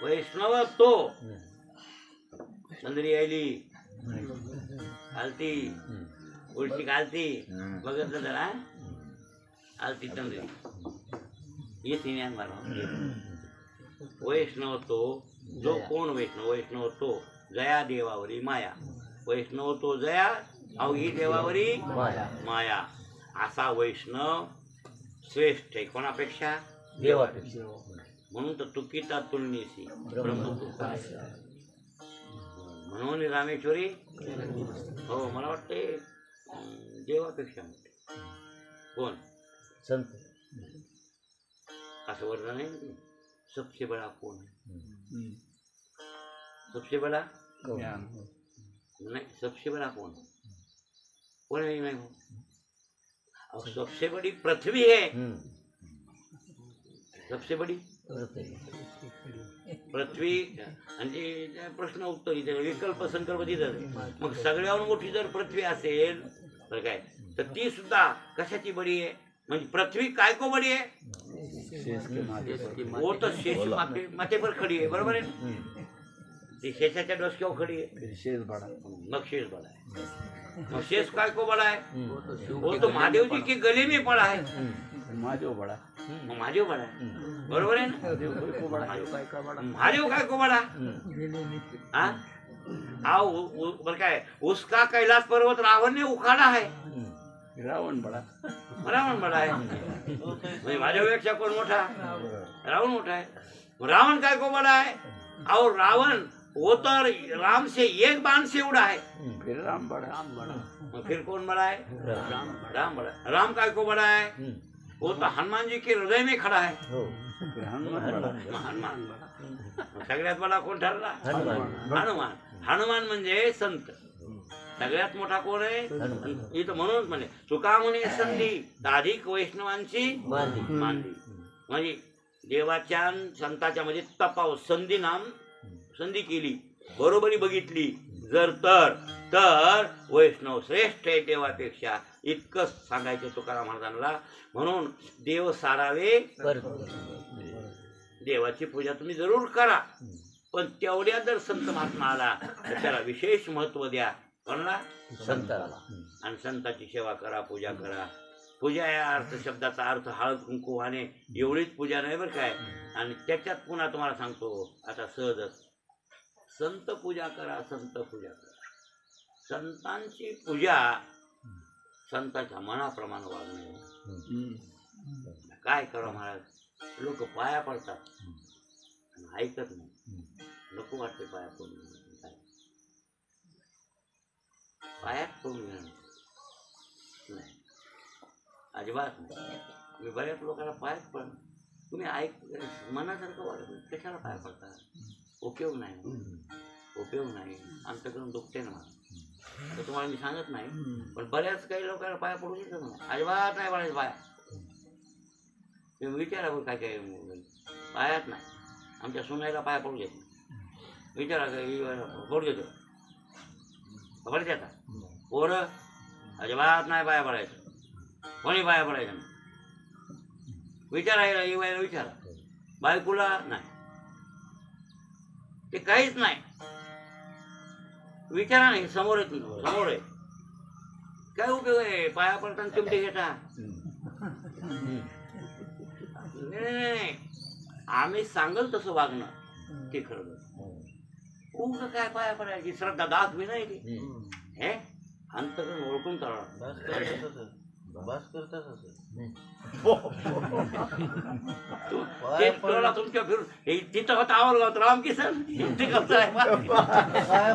वैष्णव तो चंद्री आली आलती उलटी घालती बघितलं जरा आलती चंद्री येते ज्ञान मला. वैष्णव तो जो कोण वैष्णव वैष्णव तो जया देवावरी माया. वैष्णव तो जया अवघी देवावरी माया. असा वैष्णव श्रेष्ठ आहे कोणापेक्षा देवापेक्षा. म्हणून तर तुकिता तुलनेशी ब्रह्मतुका म्हणून रामेश्वरी हो मला वाटते देवापेक्षा मोठे कोण संत असं वर्णन आहे. सबसे बडा कोण सबसे बडा नहीं सबसे बड़ा कौन है मैं हूँ और सबसे बड़ी पृथ्वी है सबसे बड़ी पृथ्वी म्हणजे प्रश्न उत्तर इथे विकल्प संकल्प दिलं. मग सगळ्याहून मोठी जर पृथ्वी असेल तर काय, तर ती सुद्धा कशाची बडी आहे? म्हणजे पृथ्वी काय को बडी आहे? वो तर शेष माते पर खडी आहे, बरोबर आहे ना? ती शेषाच्या डोसक्यावर खडी आहे, शेष बडा. मग शेष बडा आहे. मग शेष काय को बडा है? वो तो महादेव जी के गले में पड़ा है, महादेव बडा. मग महादेव बडा है, बरोबर आहे ना? महादेव काय को बडा? बरं काय, उसका कैलाश पर्वत रावण ने उखाड़ा है, रावण बडा. रावण बडा आहे. म्हणजे महादेवपेक्षा कोण मोठा? रावण मोठा आहे. रावण काय को बडा है? और रावण वो तो राम से एक बाण से उड़ा है, फिर राम बडा. फिर कौन बड़ा है? राम बड़ा. राम काय को बड़ा है? वो तो हनुमान जी के हृदय में खड़ा है, हनुमान. सगळ्यात बडा कोण ठरला? हनुमान. हनुमान म्हणजे संत. सगळ्यात मोठा कोण आहे? इथं म्हणून म्हणे तुका म्हणे संधी अधिक वैष्णवांची मानली. म्हणजे देवाच्या संताच्या मध्ये तपाव संधी नाम संधी केली, बरोबरी बघितली जर तर वैष्णव श्रेष्ठ आहे देवापेक्षा, इतकंच सांगायचं तुकाराम महाराजांना. म्हणून देव सारावे, देवाची पूजा तुम्ही जरूर करा, पण तेवढ्या जर संत महात्मा आला तर त्याला विशेष महत्व द्या. कोणाला? संताला. आणि संताची सेवा करा, पूजा करा. पूजा या अर्थ शब्दाचा अर्थ हळद कुंकू वाहणे एवढीच पूजा नाही बरं काय. आणि त्याच्यात पुन्हा तुम्हाला सांगतो आता सहजच, संत पूजा करा, संत पूजा करा. संतांची पूजा संतांच्या मनाप्रमाणे वागणे. काय करा महाराज, लोक पाया पडतात ऐकत नाही. नको वाटते पाया पडून, पायात पडून घेणं नाही, अजिबात नाही. मी बऱ्याच लोकांना पायात पण तुम्ही ऐक मनासारखं वाटत कशाला पाया पडता? उपयोग नाही, उपयोग नाही. आमच्याकडून दुखते ना मला, तर तुम्हाला मी सांगत नाही, पण बऱ्याच काही लोकांना पाया पडू शकत ना, अजिबात नाही पडायचं पाया. तुम्ही विचारा बरं काय काय पायात नाही. आमच्या सुनाईला पाया पडू देत नाही, विचारा काय पडू देतो पडते आता. पोरं अजिबात नाही पाया पडायचं, कोणी पाया पडायचं नाही. विचारायला येवायला विचारा, बायकोला नाही, ते काहीच नाही. विचारा नाही, समोर येत समोर आहे. काय उपयोग आहे पाया पडताना चिमटे घेता? नाही, आम्ही सांगल तसं वागणं ते खरं. उग काय पाया पडायची श्रद्धा दाखवी नाही ती. हे अंतकरण ओळखून चालणार. बस करतात तुमच्या फिरून तिथं होता आवलगावात रामकिसन.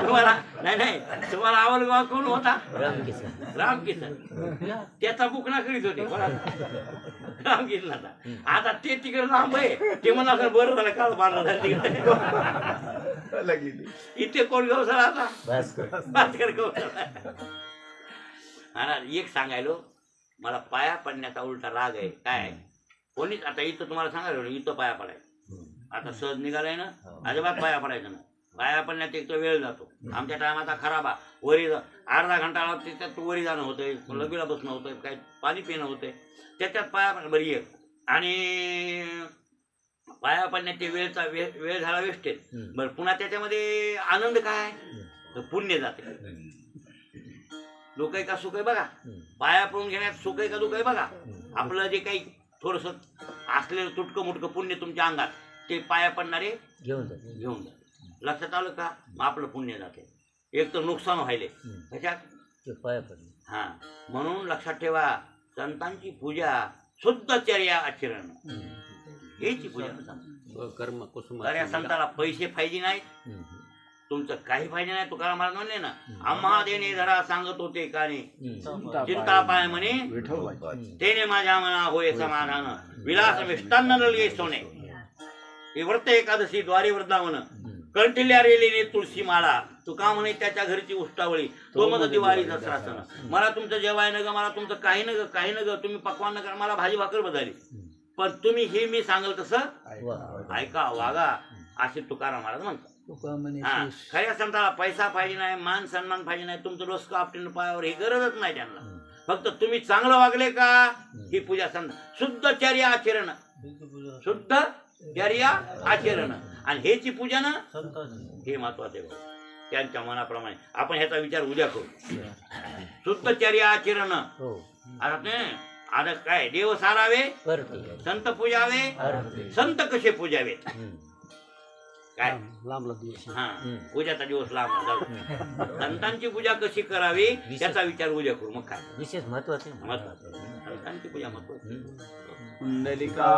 तुम्हाला नाही तुम्हाला आवलगावात कोण होता? रामकिसन. त्याचा बुकना करीत होते रामकिसनाचा. आता ते तिकडे लांब आहे, ते म्हणा बरं झालं काल बांधलं झालं तिकडे. इथे कोण गवसाला आता भास्कर गवसाला. महाराज एक सांगायलो, मला पाया पडण्याचा उलटा राग आहे. काय कोणीच आता इथं तुम्हाला सांगायला इथं पाया पडायचं आता सहज निघालाय ना, अजिबात पाया पडायचं ना. पाया पडण्यात एक तर वेळ जातो. आमच्या टायमाचा खराब वरी अर्धा घंटा त्याच्यात वरी जाणं होतंय, लगीला बसणं होतंय, काय पाणी पिणं होतंय, त्याच्यात पाया बरी आहे. आणि पाया पडण्याची वेळचा वेळ झाला वेस्टेज. बरं पुन्हा त्याच्यामध्ये आनंद काय तर पुण्य जाते. दुःख आहे का सुख आहे बघा, पाया पडून घेण्यात सुख आहे का दुःख आहे बघा. आपलं जे काही थोडस असलेलं तुटकं मुटकं पुण्य तुमच्या अंगात ते पाया पडणारे घेऊन जाते. लक्षात आलं का? मग आपलं पुण्य जाते. एक तर नुकसान व्हायले त्याच्यात पाया पडले. हा म्हणून लक्षात ठेवा, संतांची पूजा शुद्ध चर्या आचरण हेची पूजा कर्म कुसुम. अरे संताला पैसे पाहिजे नाही, तुमचं काही फायदे नाही. तुकाराम महाराज म्हणले ना, आम्हा देणे धरा सांगत होते काने, चिंता पाय म्हणे तेने माझ्या मना होय समाधान, विलास मिष्टान्न लगे सोने. व्रत एकादशी द्वारी वृंदावन, कंटिल्या रेलीने तुळशी माळा. तुका म्हणे त्याच्या घरची उष्टावळी, तो मग दिवाळी दसरा सण. मला तुमचं जेवाय न ग, मला तुमचं काही न ग, काही न ग, तुम्ही पकवान न करा, मला भाजी भाकर बदलली. पण तुम्ही हे मी सांगल तसं वा. ऐका वागा असे तुकाराम महाराज म्हणतात. तुका म्हणे हा शेष. खऱ्या संताला पैसा पाहिजे नाही, मान सन्मान पाहिजे नाही, तुमचं डोसकं आपटीन पायावर हे गरजच नाही त्यांना. फक्त तुम्ही चांगलं वागले का ही पूजा संत. शुद्ध चर्या आचरण, शुद्ध चर्या आचरण आणि हेची पूजा ना संतांची. हे महत्वाचे भाऊ. त्यांच्या मनाप्रमाणे आपण ह्याचा विचार उद्या करू. शुद्ध चर्या आचरण हो. आता ते आता काय देव सारावे, करते. संत पूजावे, करते. संत कसे पूजावे काय लांबला दिवस. हा पूजाचा दिवस लांब जाऊ. संतांची पूजा कशी करावी त्याचा विचार उद्या करू. मग काय विशेष महत्वाचे. महत्वाचं संतांची पूजा महत्वाची. कुंडलिका